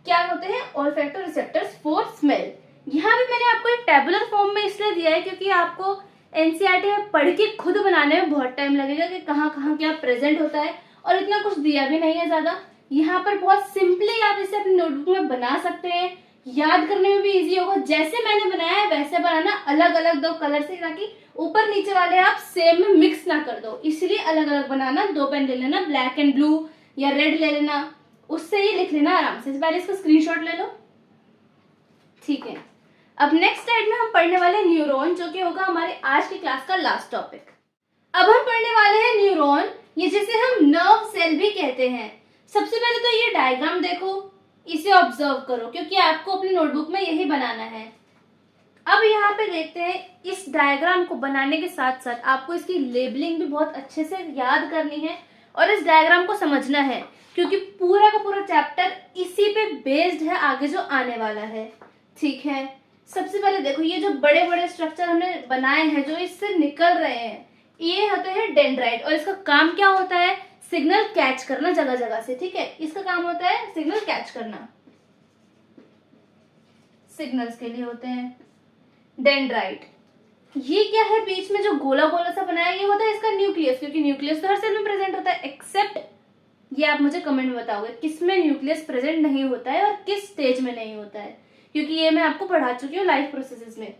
क्या होते हैं, ओल्फैक्टो रिसेप्टर्स फॉर स्मेल। यहाँ भी मैंने आपको एक टेबुलर फॉर्म में इसलिए दिया है क्योंकि आपको एनसीईआरटी में पढ़ के खुद बनाने में बहुत टाइम लगेगा कि कहाँ कहाँ क्या प्रेजेंट होता है, और इतना कुछ दिया भी नहीं है ज्यादा। यहाँ पर बहुत सिंपली आप इसे अपनी नोटबुक में बना सकते हैं, याद करने में भी इजी होगा। जैसे मैंने बनाया है वैसे बनाना, अलग अलग दो कलर से, ताकि ऊपर नीचे वाले आप सेम में मिक्स ना कर दो, इसलिए अलग अलग बनाना। 2 पेन ले लेना, ब्लैक एंड ब्लू या रेड ले लेना, उससे ही लिख लेना आराम से। पहले इसको स्क्रीनशॉट ले लो, ठीक है। अब नेक्स्ट स्लाइड में हम पढ़ने वाले हैं न्यूरॉन, जो कि होगा हमारे आज की क्लास का लास्ट टॉपिक। अब हम पढ़ने वाले हैं न्यूरॉन, ये जिसे हम नर्व सेल भी कहते हैं। सबसे पहले तो ये डायग्राम देखो, इसे ऑब्जर्व करो क्योंकि आपको अपनी नोटबुक में यही बनाना है। अब यहाँ पे देखते हैं, इस डायग्राम को बनाने के साथ साथ आपको इसकी लेबलिंग भी बहुत अच्छे से याद करनी है और इस डायग्राम को समझना है, क्योंकि पूरा का पूरा चैप्टर इसी पे बेस्ड है आगे जो आने वाला है, ठीक है। सबसे पहले देखो, ये जो बड़े बड़े स्ट्रक्चर हमने बनाए हैं जो इससे निकल रहे हैं, ये होते हैं डेंड्राइट, और इसका काम क्या होता है, सिग्नल कैच करना जगह जगह से, ठीक है। इसका काम होता है सिग्नल कैच करना, सिग्नल्स के लिए होते हैं डेंड्राइट। ये क्या है, बीच में जो गोला गोला सा बनाया, ये होता है इसका न्यूक्लियस, क्योंकि न्यूक्लियस तो हर सेल में प्रेजेंट होता है एक्सेप्ट ये आप मुझे कमेंट में बताओगे किसमें न्यूक्लियस प्रेजेंट नहीं होता है और किस स्टेज में नहीं होता है, क्योंकि ये मैं आपको पढ़ा चुकी हूँ लाइफ प्रोसेसेस में।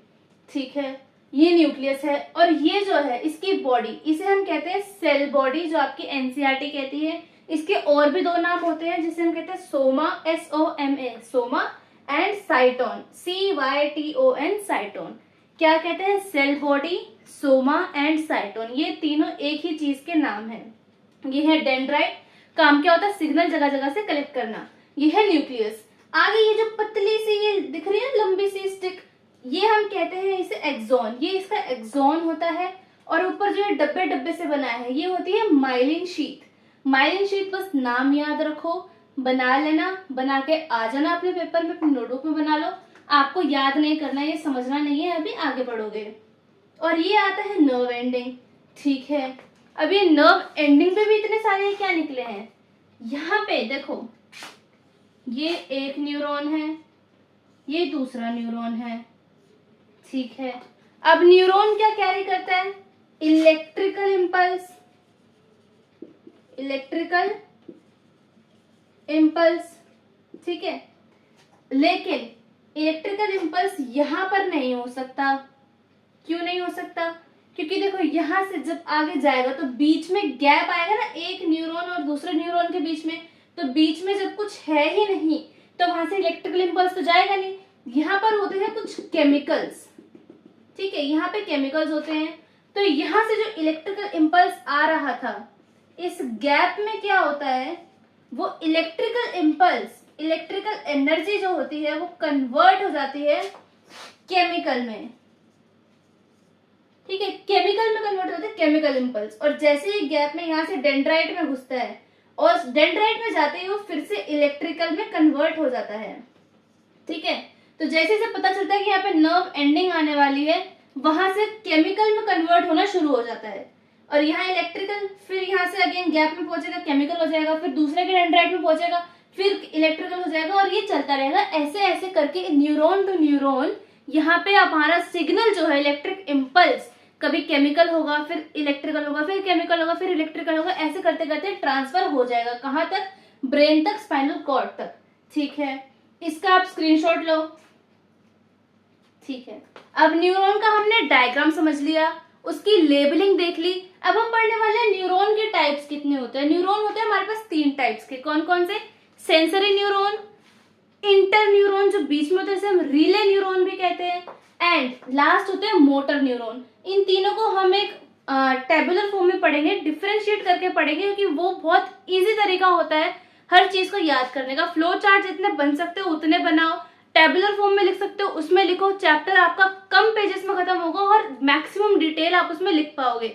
ठीक है, ये न्यूक्लियस है और ये जो है इसकी बॉडी, इसे हम कहते हैं सेल बॉडी, जो आपकी एनसीईआरटी कहती है। इसके और भी दो नाम होते हैं जिसे हम कहते हैं soma, SOMA, soma, and cyton, CYTON, cyton. क्या कहते हैं? Cell body, soma and cyton, ये तीनों एक ही चीज के नाम है। ये है डेंड्राइट, काम क्या होता है? सिग्नल जगह जगह से कलेक्ट करना। ये है न्यूक्लियस। आगे ये जो पतली सी ये दिख रही है लंबी सी स्टिक, ये हम कहते हैं इसे एक्सॉन, ये इसका एक्सॉन होता है। और ऊपर जो ये डब्बे डब्बे से बना है ये होती है माइलिन शीट। माइलिन शीट बस नाम याद रखो, बना लेना, बना के आ जाना अपने पेपर में, अपने नोटबुक में बना लो। आपको याद नहीं करना, ये समझना नहीं है, अभी आगे बढ़ोगे। और ये आता है नर्व एंडिंग। ठीक है, अब ये नर्व एंडिंग पे भी इतने सारे क्या निकले हैं। यहाँ पे देखो, ये एक न्यूरॉन है, ये दूसरा न्यूरॉन है। ठीक है, अब न्यूरॉन क्या कैरी करता है? Electrical impulse, electrical impulse. ठीक है, लेकिन इलेक्ट्रिकल इम्पल्स यहां पर नहीं हो सकता। क्यों नहीं हो सकता? क्योंकि देखो यहां से जब आगे जाएगा तो बीच में गैप आएगा ना, एक न्यूरॉन और दूसरे न्यूरॉन के बीच में, तो बीच में जब कुछ है ही नहीं तो वहां से इलेक्ट्रिकल इम्पल्स तो जाएगा नहीं। यहाँ पर होते हैं कुछ केमिकल्स। ठीक है, यहाँ पे केमिकल्स होते हैं, तो यहाँ से जो इलेक्ट्रिकल इम्पल्स आ रहा था, इस गैप में क्या होता है, वो इलेक्ट्रिकल इम्पल्स, इलेक्ट्रिकल एनर्जी जो होती है वो कन्वर्ट हो जाती है केमिकल में। ठीक है, केमिकल में कन्वर्ट होते हैं केमिकल इम्पल्स। और जैसे ही गैप में यहाँ से डेंड्राइट में घुसता है और डेंड्राइट में जाते ही वो फिर से इलेक्ट्रिकल में कन्वर्ट हो जाता है। ठीक है, तो जैसे से पता चलता है कि यहाँ पे नर्व एंडिंग आने वाली है, वहां से केमिकल में कन्वर्ट होना शुरू हो जाता है। और यहाँ इलेक्ट्रिकल, फिर यहाँ से अगेन गैप में पहुंचेगा, केमिकल हो जाएगा, फिर दूसरे के डेंड्राइट में पहुंचेगा, फिर इलेक्ट्रिकल हो जाएगा, और ये चलता रहेगा ऐसे ऐसे करके न्यूरॉन टू न्यूरॉन। यहाँ पे हमारा सिग्नल जो है इलेक्ट्रिक इम्पल्स, कभी केमिकल होगा, फिर इलेक्ट्रिकल होगा, फिर केमिकल होगा, फिर इलेक्ट्रिकल होगा, ऐसे करते करते ट्रांसफर हो जाएगा कहाँ तक? ब्रेन तक, स्पाइनल कॉर्ड तक। ठीक है, इसका आप स्क्रीनशॉट लो। ठीक है, अब न्यूरॉन का हमने डायग्राम समझ लिया, उसकी लेबलिंग देख ली। अब हम पढ़ने वाले हैं न्यूरॉन के टाइप्स कितने होते हैं। न्यूरॉन होते हैं हमारे पास 3 टाइप्स के। कौन कौन से? सेंसरी न्यूरॉन, इंटर न्यूरॉन जो बीच में होते हैं, इसे हम रिले न्यूरॉन भी कहते हैं, एंड लास्ट होते हैं मोटर न्यूरॉन। इन तीनों को हम एक टेबुलर फॉर्म में पढ़ेंगे, डिफरेंशिएट करके पढ़ेंगे, क्योंकि वो बहुत इजी तरीका होता है हर चीज को याद करने का। फ्लो चार्ट जितने बन सकते हो उतने बनाओ, टेबुलर फॉर्म में लिख सकते हो उसमें लिखो, चैप्टर आपका कम पेजेस में खत्म होगा और मैक्सिमम डिटेल आप उसमें लिख पाओगे।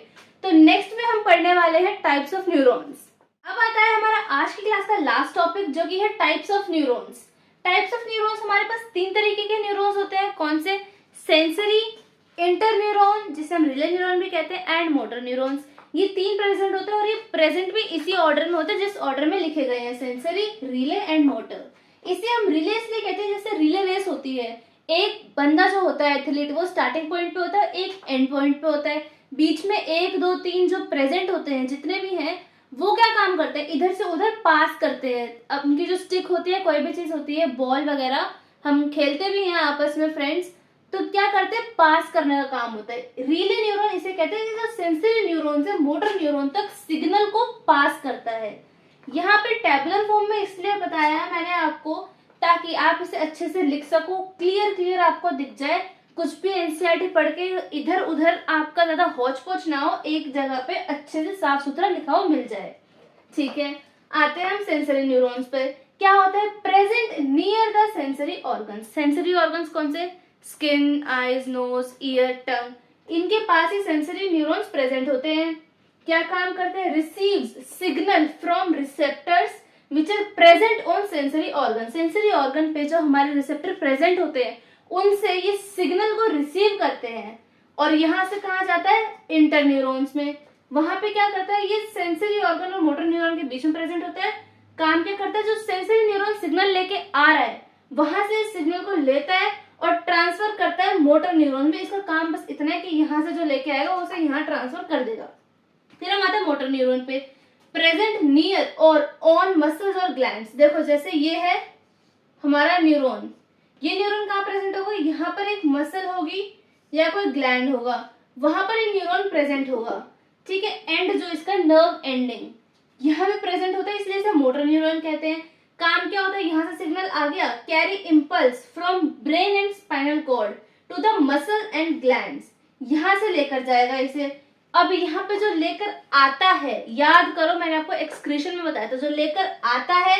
तो नेक्स्ट में हम पढ़ने वाले हैं टाइप्स ऑफ न्यूरॉन्स। अब आता है हमारा आज की क्लास का लास्ट टॉपिक, जो कि है types of neurons. Types of neurons हमारे पास 3 तरीके के न्यूरॉन्स होते हैं। कौन से? सेंसरी, इंटर न्यूरॉन जिसे हम रिले न्यूरॉन भी कहते हैं, एंड मोटर न्यूरॉन्स। ये 3 प्रेजेंट होते हैं और ये प्रेजेंट भी इसी ऑर्डर में होते हैं जिस ऑर्डर में लिखे गए हैं, सेंसरी, रिले एंड मोटर। इसे हम रिले इसलिए कहते हैं जैसे रिले रेस होती है, एक बंदा जो होता है एथलीट, वो स्टार्टिंग पॉइंट पे होता है, एक एंड पॉइंट पे होता है, बीच में 1 2 3 जो प्रेजेंट होते हैं जितने भी हैं, वो क्या काम करते हैं? इधर से उधर पास करते हैं। अब उनकी जो स्टिक होती है, कोई भी चीज होती है, बॉल वगैरह, हम खेलते भी हैं आपस में फ्रेंड्स, तो क्या करते हैं? पास करने का काम होता है। रिले न्यूरॉन इसे कहते हैं जो सेंसरी न्यूरॉन से मोटर न्यूरॉन तक सिग्नल को पास करता है। यहाँ पे टेबुलर फॉर्म में इसलिए बताया है मैंने आपको, ताकि आप इसे अच्छे से लिख सको, क्लियर आपको दिख जाए। कुछ भी एनसीईआरटी पढ़ के इधर उधर आपका ज्यादा हौच पौच ना हो, एक जगह पे अच्छे से साफ सुथरा लिखा हुआ मिल जाए। ठीक है, आते हैं हम सेंसरी न्यूरॉन्स पे। क्या होता है? Present near the sensory organs. Sensory organs कौन से? Skin, eyes, nose, ear, tongue, इनके पास ही सेंसरी न्यूरॉन्स प्रेजेंट होते हैं। क्या काम करते हैं? Receives signal from receptors which are present on sensory organ. Sensory organ पे जो हमारे रिसेप्टर प्रेजेंट होते हैं, उनसे ये सिग्नल को रिसीव करते हैं और यहाँ से कहाँ जाता है? इंटर न्यूरॉन्स में। वहां पे क्या करता है? ये सेंसरी ऑर्गन और मोटर न्यूरॉन के बीच में प्रेजेंट होता है। काम क्या करता है? जो सेंसरी न्यूरॉन सिग्नल लेके आ रहा है, वहां से सिग्नल को लेता है और ट्रांसफर करता है मोटर न्यूरॉन में। इसका काम बस इतना है कि यहाँ से जो लेके आएगा उसे यहाँ ट्रांसफर कर देगा। फिर हम आते हैं मोटर न्यूरॉन पे। प्रेजेंट नियर और ऑन मसल्स और ग्लैंड्स। देखो जैसे ये है हमारा न्यूरॉन, ये न्यूरॉन कहाँ प्रेजेंट होगा, यहाँ पर एक मसल होगी या कोई ग्लैंड होगा, वहां पर एक न्यूरॉन प्रेजेंट होगा, ठीक है। एंड जो इसका नर्व एंडिंग यहाँ पे प्रेजेंट होता है, इसलिए इसे मोटर न्यूरॉन कहते हैं। काम क्या होता है, यहाँ से सिग्नल आ गया, carry impulse from brain and spinal cord to the muscle and glands, यहाँ से लेकर जाएगा इसे। अब यहाँ पे जो लेकर आता है, याद करो मैंने आपको एक्सक्रीशन में बताया था, जो लेकर आता है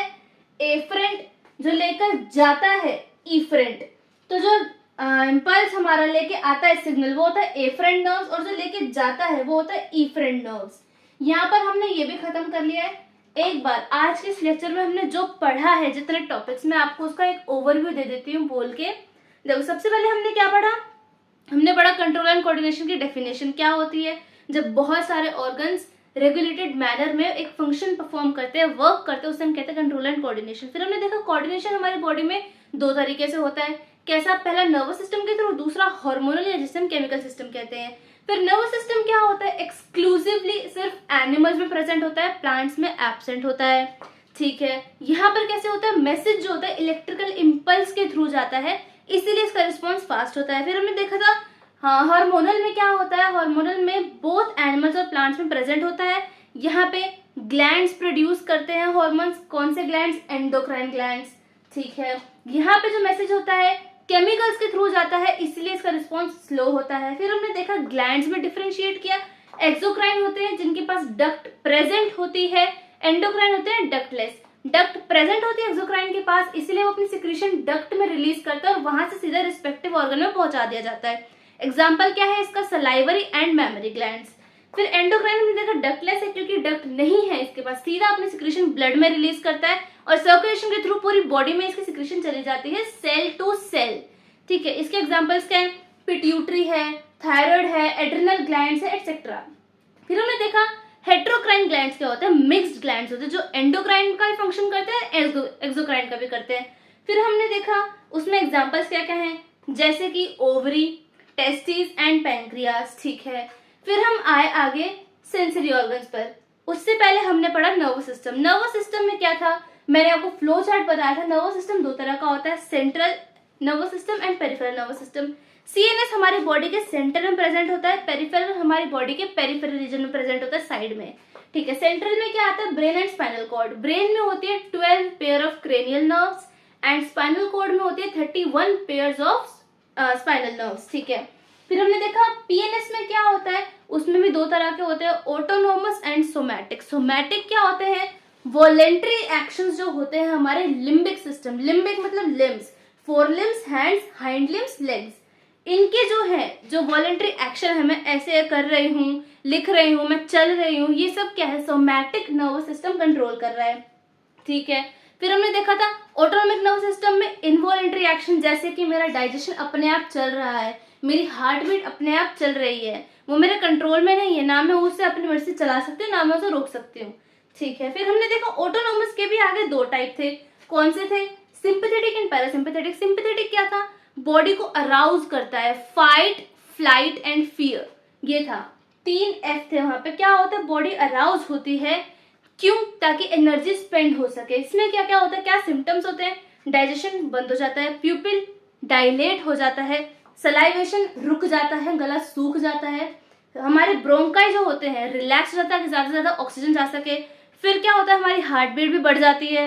एफरेंट, जो लेकर जाता है इफरेंट। तो जो इम्पल्स हमारा लेके आता है सिग्नल वो होता है एफरेंट नर्व्स, और जो लेके जाता है वो होता है इफरेंट नर्व्स। यहाँ पर हमने ये भी खत्म कर लिया है। एक बार आज के इस लेक्चर में हमने जो पढ़ा है, जितने टॉपिक्स में, आपको उसका एक ओवरव्यू दे देती हूँ बोल के। देखो सबसे पहले हमने क्या पढ़ा, हमने पढ़ा कंट्रोल एंड कोऑर्डिनेशन की डेफिनेशन क्या होती है। जब बहुत सारे ऑर्गन्स रेगुलेटेड मैनर में एक फंक्शन परफॉर्म करते हैं, वर्क करते हैं, उसे हम कहते हैं कंट्रोल एंड कोऑर्डिनेशन। फिर हमने देखा कोऑर्डिनेशन हमारी बॉडी में दो तरीके से होता है, कैसा, पहला नर्वस सिस्टम के थ्रू, दूसरा हार्मोनल या जिसे हम केमिकल सिस्टम कहते हैं। फिर नर्वस सिस्टम क्या होता है, एक्सक्लूसिवली सिर्फ एनिमल्स में प्रेजेंट होता है, प्लांट्स में एब्सेंट होता है, ठीक है। यहाँ पर कैसे होता है, मैसेज जो होता है इलेक्ट्रिकल इम्पल्स के थ्रू जाता है, इसीलिए इसका रिस्पॉन्स फास्ट होता है। फिर हमने देखा था हाँ हार्मोनल में क्या होता है, हार्मोनल में बोथ एनिमल्स और प्लांट्स में प्रेजेंट होता है। यहाँ पे ग्लैंड्स प्रोड्यूस करते हैं हॉर्मोन्स, कौन से ग्लैंड्स, एंडोक्राइन ग्लैंड्स, ठीक है। यहाँ पे जो मैसेज होता है केमिकल्स के थ्रू जाता है, इसलिए इसका रिस्पॉन्स स्लो होता है। फिर हमने देखा ग्लैंड्स में डिफरेंशिएट किया, एक्सोक्राइन होते हैं जिनके पास डक्ट प्रेजेंट होती है, एंडोक्राइन होते हैं डक्टलेस। डक्ट प्रेजेंट होती है एक्सोक्राइन के पास, इसलिए वो अपनी सिक्रीशन डक्ट में रिलीज करता है और वहां से सीधा रिस्पेक्टिव ऑर्गन में पहुंचा दिया जाता है। एग्जाम्पल क्या है इसका, सलाइवरी एंड मेमोरी ग्लैंड्स। फिर एंडोक्राइन हमने देखा डक्टलेस है क्योंकि डक्ट नहीं है इसके पास, सीधा अपनी सिक्रीशन ब्लड में रिलीज करता है और सर्कुलेशन के थ्रू पूरी बॉडी में इसकी सिक्रीशन चली जाती है सेल टू सेल, ठीक है। इसके एग्जांपल्स क्या है, पिट्यूटरी है, थायराइड है, एड्रिनल ग्लैंड्स है, एटसेट्रा। फिर हमने देखा हेट्रोक्राइन ग्लैंड्स क्या होते हैं, मिक्स्ड ग्लैंड्स होते हैं जो एंडोक्राइन का भी फंक्शन करते हैं, एक्सोक्राइन का भी करते हैं। फिर हमने देखा उसमें एग्जांपल्स क्या क्या हैं, जैसे कि ओवरी, टेस्टिस एंड पैंक्रियास, ठीक है। फिर हम आए आगे सेंसरी ऑर्गन्स पर। उससे पहले हमने पढ़ा नर्वस सिस्टम। नर्वस सिस्टम में क्या था, मैंने आपको फ्लो चार्ट बताया था। नर्वस सिस्टम दो तरह का होता है, central nervous system and peripheral nervous system. CNS हमारी बॉडी के सेंटर में प्रेजेंट होता है, पेरिफेरल हमारी बॉडी के पेरिफेरल रीजन में प्रेजेंट होता है, साइड में, ठीक है। सेंट्रल में क्या आता है, brain and spinal cord. Brain में होती है 12 pair of cranial nerves and spinal cord में होती है 31 पेयर्स ऑफ स्पाइनल नर्व्स, ठीक है। फिर हमने देखा पीएनएस में क्या होता है, उसमें भी दो तरह के होते हैं, ऑटोनोमस एंड सोमैटिक। सोमैटिक क्या होते हैं, वॉलेंट्री एक्शंस जो होते हैं हमारे लिम्बिक सिस्टम, लिम्बिक मतलब limbs, four limbs, hands, hind limbs, legs, इनके जो है जो वॉलेंट्री एक्शन है, मैं ऐसे कर रही हूँ, लिख रही हूँ, मैं चल रही हूँ, ये सब क्या है, सोमैटिक नर्वस सिस्टम कंट्रोल कर रहा है, ठीक है। फिर हमने देखा था ऑटोनोमिक नर्वस सिस्टम में इनवॉलेंट्री एक्शन, जैसे कि मेरा डाइजेशन अपने आप चल रहा है, मेरी हार्ट बीट अपने आप चल रही है, वो मेरे कंट्रोल में नहीं है, ना मैं उसे अपनी मर्जी से चला सकती हूँ ना मैं उसे रोक सकती हूँ, ठीक है। फिर हमने देखा ऑटोनोमस के भी आगे दो टाइप थे, कौन से थे, सिंपैथेटिक एंड पैरासिम्पैथेटिक। सिंपैथेटिक क्या था, बॉडी को अराउज करता है, फाइट, फ्लाइट एंड फियर, ये था, 3 F थे वहां पे। क्या होता है, बॉडी अराउज होती है, क्यों, ताकि एनर्जी स्पेंड हो सके। इसमें क्या क्या होता है, क्या सिम्टम्स होते हैं, डाइजेशन बंद हो जाता है, प्यूपिल डायलेट हो जाता है, सलाइवेशन रुक जाता है, गला सूख जाता है, हमारे ब्रोंकाई जो होते हैं रिलैक्स हो जाता है कि ज्यादा से ज्यादा ऑक्सीजन जा सके। फिर क्या होता है, हमारी हार्ट बीट भी बढ़ जाती है।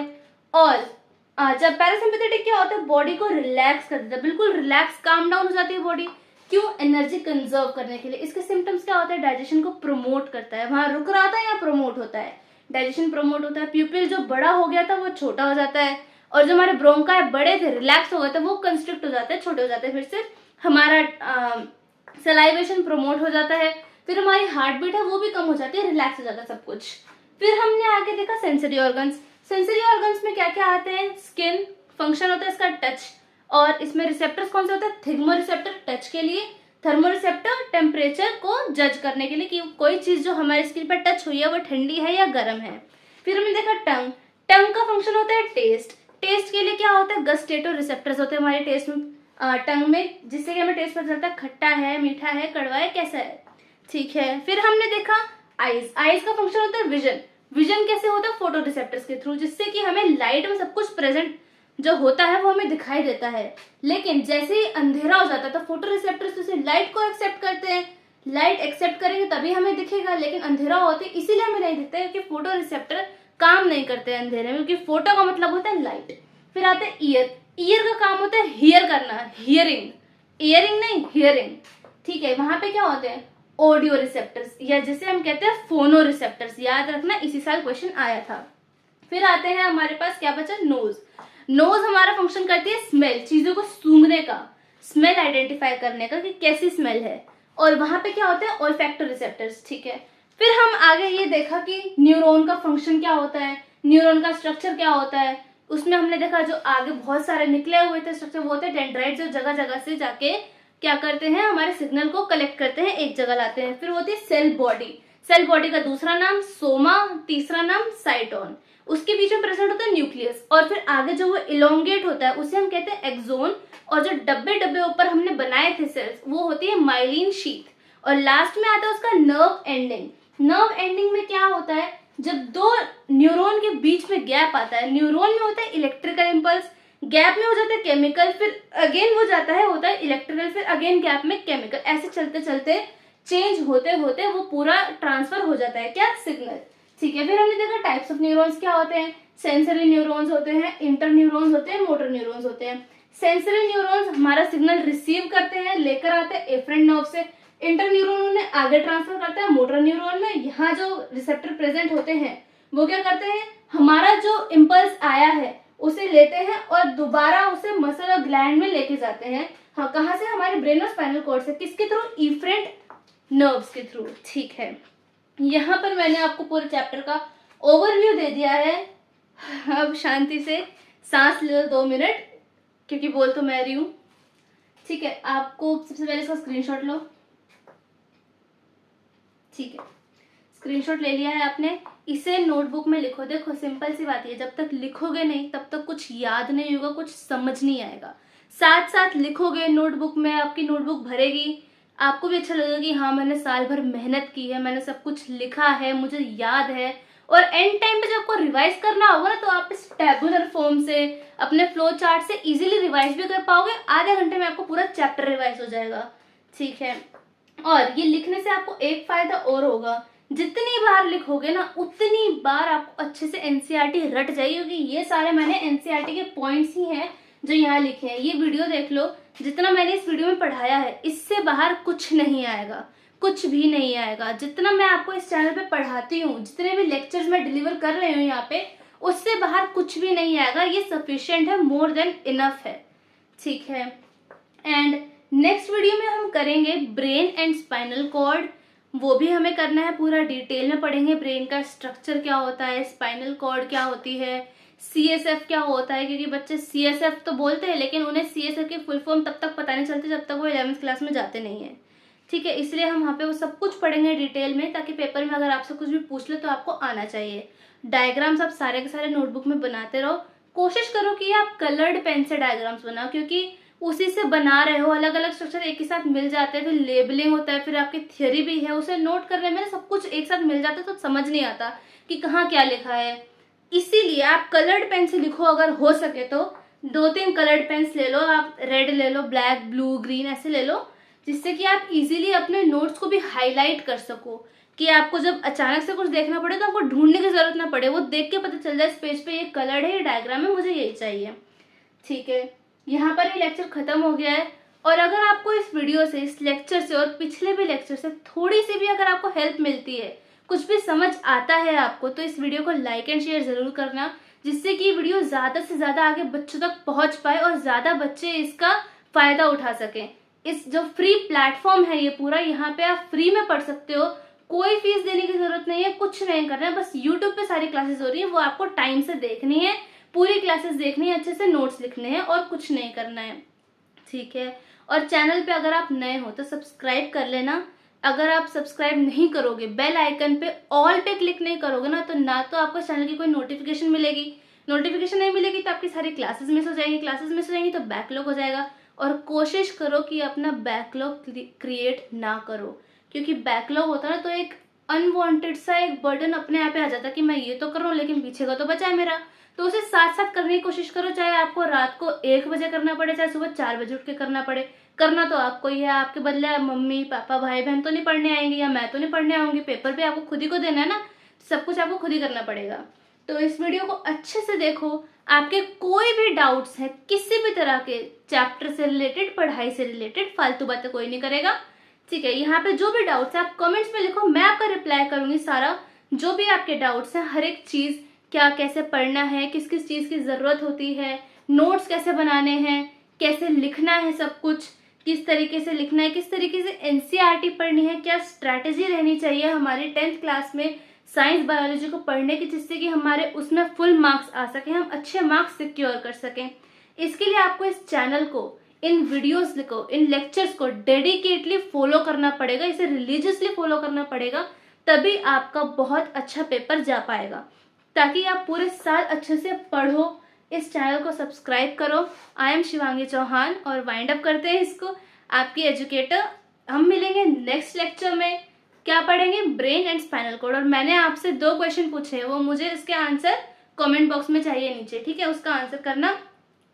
और जब पैरासिम्पैथेटिक क्या होता है, बॉडी को रिलैक्स कर देता है, बिल्कुल रिलैक्स काम डाउन हो जाती है बॉडी, क्यों, एनर्जी कंजर्व करने के लिए। इसके सिम्टम्स क्या होता है, डाइजेशन को प्रमोट करता है, वहां रुक रहा था या प्रमोट होता है, डाइजेशन प्रमोट होता है। प्यूपिल जो बड़ा हो गया था वो छोटा हो जाता है, और जो हमारे ब्रोंकाई बड़े थे रिलैक्स हो गए थे वो कंस्ट्रिक्ट हो जाते हैं, छोटे हो जाते हैं। फिर से हमारा सलाइवेशन प्रमोट हो जाता है, फिर हमारी हार्ट बीट है वो भी कम हो जाती है, रिलैक्स हो जाता है सब कुछ। फिर हमने आगे देखा सेंसरी ऑर्गन्स। सेंसरी ऑर्गन्स में क्या क्या आते हैं, स्किन, फंक्शन होता है इसका टच, और इसमें रिसेप्टर्स कौन से होते हैं, थिग्मो रिसेप्टर टच के लिए, थर्मो रिसेप्टर टेम्परेचर को जज करने के लिए कि कोई चीज जो हमारी स्किन पर टच हुई है वो ठंडी है या गर्म है। फिर हमने देखा टंग, टंग का फंक्शन होता है टेस्ट, टेस्ट के लिए क्या होता है, गस्टेटो रिसेप्टर्स होते हैं हमारे टेस्ट में, टंग में, जिससे कि हमें टेस्ट पता चलता है खट्टा है, मीठा है, कड़वा है, कैसा है, ठीक है। फिर हमने देखा आइज, आइज का फंक्शन होता है विजन, विजन कैसे होता है? फोटो रिसेप्टर्स के थ्रू, जिससे कि हमें लाइट में सब कुछ प्रेजेंट जो होता है वो हमें दिखाई देता है। लेकिन जैसे ही अंधेरा हो जाता है तो फोटो रिसेप्टर्स उसे लाइट को एक्सेप्ट करते हैं, लाइट एक्सेप्ट करेंगे तभी हमें दिखेगा, लेकिन अंधेरा होते इसीलिए हमें नहीं दिखता है क्योंकि फोटो रिसेप्टर काम नहीं करते हैं अंधेरे में, क्योंकि फोटो का मतलब होता है लाइट। फिर आते हैं ईयर। ईयर का काम होता है हियर करना, हियरिंग, इयरिंग नहीं, हियरिंग। ठीक है, वहां पे क्या होते हैं? ऑडियो रिसेप्टर्स, या जिसे हम कहते हैं फोनो रिसेप्टर्स। याद रखना, इसी साल क्वेश्चन आया था। फिर आते हैं हमारे पास क्या बचा? नोज। नोज हमारा फंक्शन करती है स्मेल, चीजों को सूंघने का, स्मेल आइडेंटिफाई करने का कि कैसी स्मेल है। और वहां पे क्या होता है? ओल्फैक्टो रिसेप्टर्स। ठीक है, फिर हम आगे ये देखा कि न्यूरॉन का फंक्शन क्या होता है, न्यूरॉन का स्ट्रक्चर क्या होता है। उसमें हमने देखा जो आगे बहुत सारे निकले हुए थे स्ट्रक्चर, वो होते हैं डेंड्राइट, जो जगह जगह से जाके क्या करते हैं? हमारे सिग्नल को कलेक्ट करते हैं, एक जगह लाते हैं। फिर होती है सेल बॉडी। सेल बॉडी का दूसरा नाम सोमा, तीसरा नाम साइटोन। उसके बीच में प्रेजेंट होता है न्यूक्लियस, और फिर आगे जो वो इलोंगेट होता है उसे हम कहते हैं एक्सोन। और जो डब्बे डब्बे ऊपर हमने बनाए थे सेल्स, वो होती है माइलिन शीथ। और लास्ट में आता है उसका नर्व एंडिंग। नर्व एंडिंग में क्या होता है? जब दो न्यूरॉन के बीच में गैप आता है, न्यूरॉन में होता है इलेक्ट्रिकल इंपल्स, गैप में हो जाता है केमिकल, फिर अगेन हो जाता है होता है इलेक्ट्रिकल, फिर अगेन गैप में केमिकल, ऐसे चलते चलते चेंज होते होते वो पूरा ट्रांसफर हो जाता है क्या? सिग्नल। ठीक है, फिर हमने देखा टाइप्स ऑफ न्यूरॉन्स क्या होते हैं। सेंसरी न्यूरॉन्स होते हैं, इंटर न्यूरॉन्स होते हैं, मोटर न्यूरॉन्स होते हैं। सेंसरी न्यूरॉन्स हमारा सिग्नल रिसीव करते हैं, लेकर आते हैं एफरेंट नर्व से। इंटर न्यूरॉन उन्हें आगे ट्रांसफर करता है मोटर न्यूरॉन में। यहाँ जो रिसेप्टर प्रेजेंट होते हैं वो क्या करते हैं? हमारा जो इम्पल्स आया है उसे लेते हैं और दोबारा उसे मसल और ग्लैंड में लेके जाते हैं। हाँ, कहाँ से? हमारे ब्रेन और स्पाइनल कॉर्ड से। किसके थ्रू? इफरेंट नर्व्स के थ्रू। ठीक है, यहाँ पर मैंने आपको पूरे चैप्टर का ओवरव्यू दे दिया है। अब शांति से सांस ले लो 2 मिनट, क्योंकि बोल तो मैं रही हूँ। ठीक है, आपको सबसे पहले इसका स्क्रीनशॉट लो। ठीक है, स्क्रीनशॉट ले लिया है आपने, इसे नोटबुक में लिखो। देखो सिंपल सी बात है, जब तक लिखोगे नहीं तब तक कुछ याद नहीं होगा, कुछ समझ नहीं आएगा। साथ साथ लिखोगे, नोटबुक में आपकी नोटबुक भरेगी, आपको भी अच्छा लगेगा कि हाँ मैंने साल भर मेहनत की है, मैंने सब कुछ लिखा है, मुझे याद है। और एंड टाइम पे जब आपको रिवाइज करना होगा ना, तो आप इस टेबुलर फॉर्म से, अपने फ्लो चार्ट से इजीली रिवाइज भी कर पाओगे। आधे घंटे में आपको पूरा चैप्टर रिवाइज हो जाएगा। ठीक है, और ये लिखने से आपको एक फायदा और होगा, जितनी बार लिखोगे ना उतनी बार आपको अच्छे से एनसीईआरटी रट जाएगी, क्योंकि ये सारे मैंने एनसीईआरटी के पॉइंट्स ही हैं जो यहाँ लिखे हैं। ये वीडियो देख लो, जितना मैंने इस वीडियो में पढ़ाया है इससे बाहर कुछ नहीं आएगा, कुछ भी नहीं आएगा। जितना मैं आपको इस चैनल पे पढ़ाती हूँ, जितने भी लेक्चर्स मैं डिलीवर कर रही हूँ यहाँ पे, उससे बाहर कुछ भी नहीं आएगा। ये सफिशिएंट है, मोर देन इनफ है। ठीक है, एंड नेक्स्ट वीडियो में हम करेंगे ब्रेन एंड स्पाइनल कॉर्ड। वो भी हमें करना है, पूरा डिटेल में पढ़ेंगे। ब्रेन का स्ट्रक्चर क्या होता है, स्पाइनल कॉर्ड क्या होती है, सीएसएफ क्या होता है, क्योंकि बच्चे सीएसएफ तो बोलते हैं लेकिन उन्हें सीएसएफ की फुल फॉर्म तब तक पता नहीं चलती जब तक वो 11th क्लास में जाते नहीं है। ठीक है, इसलिए हम वहाँ पे वो सब कुछ पढ़ेंगे डिटेल में, ताकि पेपर में अगर आपसे कुछ भी पूछ ले तो आपको आना चाहिए। डायग्राम्स आप सारे के सारे नोटबुक में बनाते रहो। कोशिश करो कि आप कलर्ड पेन से डायग्राम्स बनाओ, क्योंकि उसी से बना रहे हो, अलग अलग स्ट्रक्चर एक ही साथ मिल जाते हैं, फिर लेबलिंग होता है, फिर आपकी थ्योरी भी है, उसे नोट करने में सब कुछ एक साथ मिल जाता है, तो समझ नहीं आता कि कहाँ क्या लिखा है। इसीलिए आप कलर्ड पेन से लिखो, अगर हो सके तो 2-3 कलर्ड पेन्स ले लो आप, रेड ले लो, ब्लैक, ब्लू, ग्रीन ऐसे ले लो, जिससे कि आप इजीली अपने नोट्स को भी हाईलाइट कर सको, कि आपको जब अचानक से कुछ देखना पड़े तो आपको ढूंढने की जरूरत ना पड़े, वो देख के पता चल जाए इस पेज पे ये कलर्ड है, ये डायग्राम है, मुझे यही चाहिए। ठीक है, यहाँ पर ये लेक्चर खत्म हो गया है। और अगर आपको इस वीडियो से, इस लेक्चर से और पिछले भी लेक्चर से थोड़ी सी भी अगर आपको हेल्प मिलती है, कुछ भी समझ आता है आपको, तो इस वीडियो को लाइक एंड शेयर जरूर करना, जिससे कि वीडियो ज़्यादा से ज़्यादा आगे बच्चों तक पहुँच पाए और ज़्यादा बच्चे इसका फ़ायदा उठा सकें। इस जो फ्री प्लेटफॉर्म है ये पूरा, यहाँ पे आप फ्री में पढ़ सकते हो, कोई फीस देने की जरूरत नहीं है, कुछ नहीं करना है, बस यूट्यूब पे सारी क्लासेस हो रही है, वो आपको टाइम से देखनी है, पूरी क्लासेस देखनी है, अच्छे से नोट्स लिखने हैं और कुछ नहीं करना है। ठीक है, और चैनल पे अगर आप नए हो तो सब्सक्राइब कर लेना। अगर आप सब्सक्राइब नहीं करोगे, बेल आइकन पे ऑल पे क्लिक नहीं करोगे ना तो आपको चैनल की कोई नोटिफिकेशन मिलेगी, नोटिफिकेशन नहीं मिलेगी तो आपकी सारी क्लासेस मिस हो जाएंगी, क्लासेस मिस हो जाएंगी तो बैकलॉग हो जाएगा। और कोशिश करो कि अपना बैकलॉग क्रिएट ना करो, क्योंकि बैकलॉग होता है ना तो एक अनवांटेड सा एक बर्डन अपने आप पे आ जाता है कि मैं ये तो कर रहा हूँ लेकिन पीछे का तो बचा है मेरा। तो उसे साथ साथ करने की कोशिश करो, चाहे आपको रात को 1 बजे करना पड़े, चाहे सुबह 4 बजे उठ के करना पड़े। करना तो आपको ही है, आपके बदले मम्मी पापा भाई बहन तो नहीं पढ़ने आएंगे, या मैं तो नहीं पढ़ने आऊंगी। पेपर भी आपको खुद ही को देना है ना, सब कुछ आपको खुद ही करना पड़ेगा। तो इस वीडियो को अच्छे से देखो। आपके कोई भी डाउट्स है किसी भी तरह के चैप्टर से रिलेटेड, पढ़ाई से रिलेटेड, फालतू बातें कोई नहीं करेगा, ठीक है। यहाँ पे जो भी डाउट्स है आप कमेंट्स में लिखो, मैं आपका रिप्लाई करूंगी सारा। जो भी आपके डाउट्स हैं, हर एक चीज, क्या कैसे पढ़ना है, किस किस चीज की जरूरत होती है, नोट्स कैसे बनाने हैं, कैसे लिखना है, सब कुछ किस तरीके से लिखना है, किस तरीके से एनसीईआरटी पढ़नी है, क्या स्ट्रैटेजी रहनी चाहिए हमारी 10th क्लास में साइंस बायोलॉजी को पढ़ने की, जिससे कि हमारे उसमें फुल मार्क्स आ सके, हम अच्छे मार्क्स सिक्योर कर सकें। इसके लिए आपको इस चैनल को, इन वीडियोस को, इन लेक्चर्स को डेडिकेटली फॉलो करना पड़ेगा, इसे रिलीजियसली फॉलो करना पड़ेगा, तभी आपका बहुत अच्छा पेपर जा पाएगा। ताकि आप पूरे साल अच्छे से पढ़ो। इस चैनल को सब्सक्राइब करो। आई एम शिवांगी चौहान, और वाइंड अप करते हैं इसको, आपकी एजुकेटर। हम मिलेंगे नेक्स्ट लेक्चर में। क्या पढ़ेंगे? Brain and spinal cord. और मैंने आपसे 2 क्वेश्चन पूछे हैं, वो मुझे इसके आंसर कमेंट बॉक्स में चाहिए नीचे, ठीक है। उसका आंसर करना।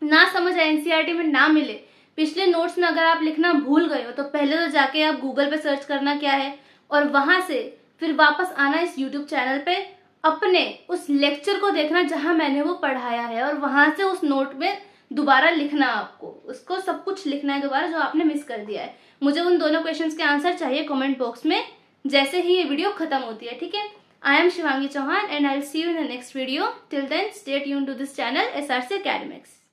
ना समझ आए, एनसीईआरटी में ना मिले, पिछले नोट्स में अगर आप लिखना भूल गए हो, तो पहले तो जाके आप गूगल पे सर्च करना क्या है, और वहां से फिर वापस आना इस यूट्यूब चैनल पे, अपने उस लेक्चर को देखना जहां मैंने वो पढ़ाया है, और वहां से उस नोट में दोबारा लिखना, आपको उसको सब कुछ लिखना है दोबारा जो आपने मिस कर दिया है। मुझे उन दोनों क्वेश्चंस के आंसर चाहिए कमेंट बॉक्स में जैसे ही ये वीडियो खत्म होती है, ठीक है। I am Shivangi Chauhan and I will see you in the next video. Till then stay tuned to this channel SRC Academics।